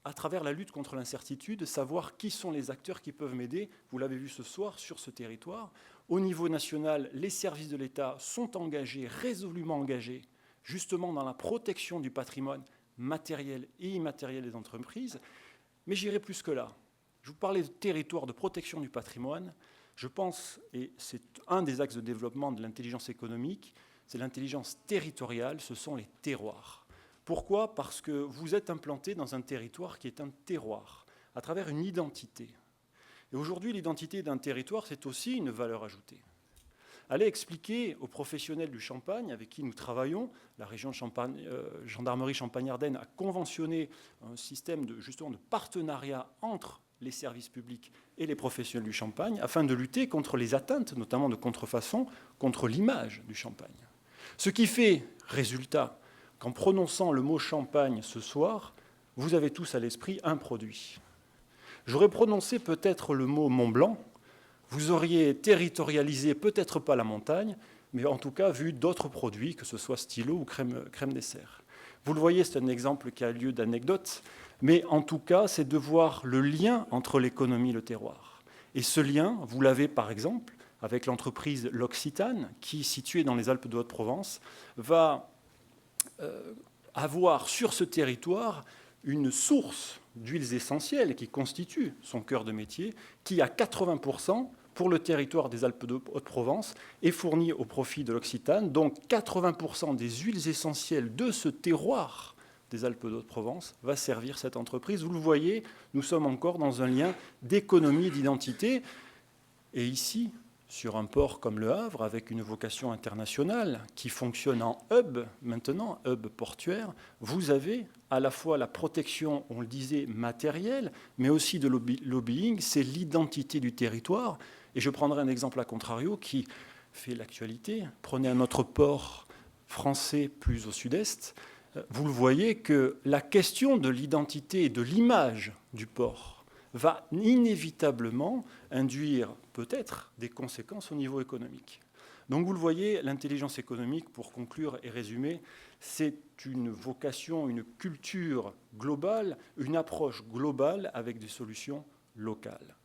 à travers la lutte contre l'incertitude, savoir qui sont les acteurs qui peuvent m'aider. Vous l'avez vu ce soir sur ce territoire. Au niveau national, les services de l'État sont engagés, résolument engagés, justement dans la protection du patrimoine matériel et immatériel des entreprises. Mais j'irai plus que là. Je vous parlais de territoire de protection du patrimoine. Je pense, et c'est un des axes de développement de l'intelligence économique, c'est l'intelligence territoriale, ce sont les terroirs. Pourquoi ? Parce que vous êtes implanté dans un territoire qui est un terroir, à travers une identité. Et aujourd'hui, l'identité d'un territoire, c'est aussi une valeur ajoutée. Allez expliquer aux professionnels du Champagne avec qui nous travaillons, la région Gendarmerie Champagne-Ardenne a conventionné un système justement de partenariat entre les services publics et les professionnels du Champagne, afin de lutter contre les atteintes, notamment de contrefaçon, contre l'image du Champagne. Ce qui fait, résultat, qu'en prononçant le mot Champagne ce soir, vous avez tous à l'esprit un produit. J'aurais prononcé peut-être le mot Mont Blanc, vous auriez territorialisé peut-être pas la montagne, mais en tout cas vu d'autres produits, que ce soit stylo ou crème dessert. Vous le voyez, c'est un exemple qui a lieu d'anecdote, mais en tout cas, c'est de voir le lien entre l'économie et le terroir. Et ce lien, vous l'avez par exemple avec l'entreprise L'Occitane, qui, située dans les Alpes de Haute-Provence, va avoir sur ce territoire une source d'huiles essentielles qui constitue son cœur de métier, qui à 80% pour le territoire des Alpes de Haute-Provence est fournie au profit de l'Occitane. Donc 80% des huiles essentielles de ce terroir des Alpes de Haute-Provence va servir cette entreprise. Vous le voyez, nous sommes encore dans un lien d'économie et d'identité. Et ici, sur un port comme Le Havre, avec une vocation internationale qui fonctionne en hub maintenant, hub portuaire, vous avez à la fois la protection, on le disait, matérielle, mais aussi de lobbying, c'est l'identité du territoire. Et je prendrai un exemple à contrario qui fait l'actualité. Prenez un autre port français plus au sud-est, vous le voyez que la question de l'identité et de l'image du port va inévitablement induire peut-être des conséquences au niveau économique. Donc vous le voyez, l'intelligence économique, pour conclure et résumer, c'est une vocation, une culture globale, une approche globale avec des solutions locales.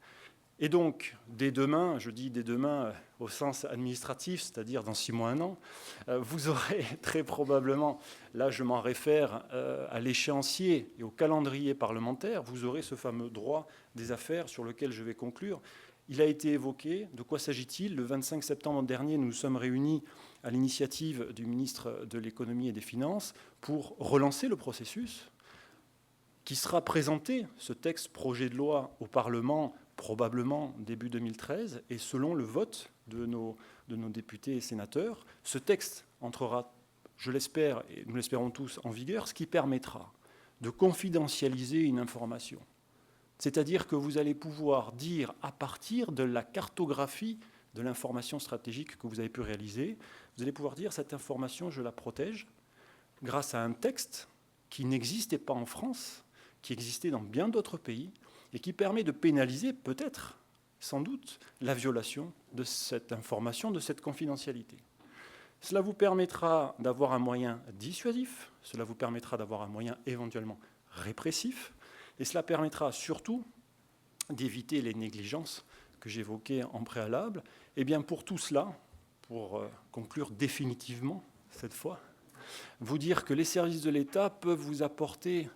Et donc, dès demain, je dis dès demain au sens administratif, c'est-à-dire dans 6 mois, 1 an, vous aurez très probablement, là je m'en réfère à l'échéancier et au calendrier parlementaire, vous aurez ce fameux droit des affaires sur lequel je vais conclure. Il a été évoqué. De quoi s'agit-il ? Le 25 septembre dernier, nous nous sommes réunis à l'initiative du ministre de l'Économie et des Finances pour relancer le processus qui sera présenté, ce texte projet de loi, au Parlement, probablement début 2013, et selon le vote de nos députés et sénateurs, ce texte entrera, je l'espère, et nous l'espérons tous, en vigueur, ce qui permettra de confidentialiser une information. C'est-à-dire que vous allez pouvoir dire, à partir de la cartographie de l'information stratégique que vous avez pu réaliser, vous allez pouvoir dire, cette information, je la protège grâce à un texte qui n'existait pas en France, qui existait dans bien d'autres pays, et qui permet de pénaliser peut-être, sans doute, la violation de cette information, de cette confidentialité. Cela vous permettra d'avoir un moyen dissuasif, cela vous permettra d'avoir un moyen éventuellement répressif, et cela permettra surtout d'éviter les négligences que j'évoquais en préalable. Et bien pour tout cela, pour conclure définitivement cette fois, vous dire que les services de l'État peuvent vous apporter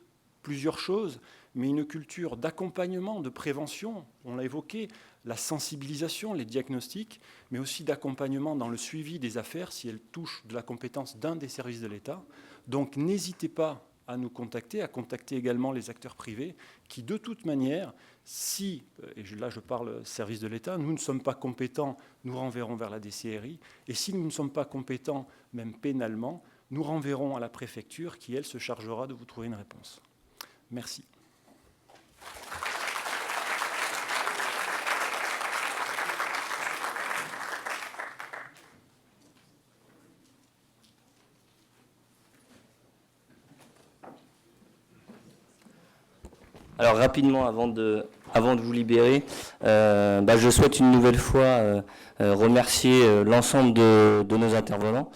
plusieurs choses, mais une culture d'accompagnement, de prévention, on l'a évoqué, la sensibilisation, les diagnostics, mais aussi d'accompagnement dans le suivi des affaires si elles touchent de la compétence d'un des services de l'État. Donc n'hésitez pas à nous contacter, à contacter également les acteurs privés qui, de toute manière, si, et là je parle service de l'État, nous ne sommes pas compétents, nous renverrons vers la DCRI, et si nous ne sommes pas compétents, même pénalement, nous renverrons à la préfecture qui, elle, se chargera de vous trouver une réponse. Merci. Alors rapidement, avant de vous libérer, je souhaite une nouvelle fois remercier l'ensemble de nos intervenants.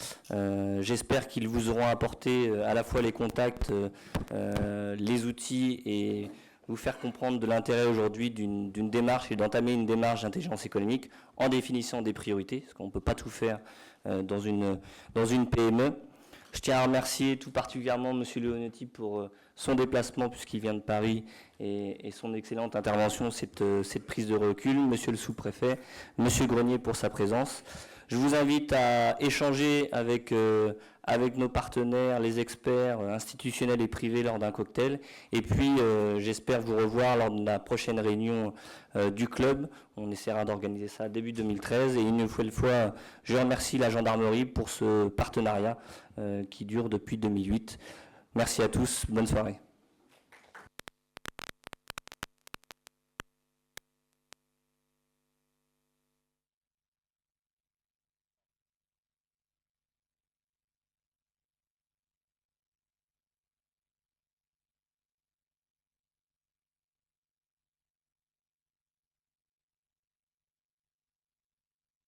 J'espère qu'ils vous auront apporté à la fois les contacts, les outils et vous faire comprendre de l'intérêt aujourd'hui d'une démarche et d'entamer une démarche d'intelligence économique en définissant des priorités, parce qu'on ne peut pas tout faire dans une PME. Je tiens à remercier tout particulièrement M. Leonetti pour son déplacement, puisqu'il vient de Paris, et son excellente intervention, cette prise de recul. Monsieur le sous-préfet, M. Grenier pour sa présence. Je vous invite à échanger avec nos partenaires, les experts institutionnels et privés lors d'un cocktail. Et puis, j'espère vous revoir lors de la prochaine réunion du club. On essaiera d'organiser ça début 2013. Et une fois, je remercie la gendarmerie pour ce partenariat qui dure depuis 2008. Merci à tous. Bonne soirée.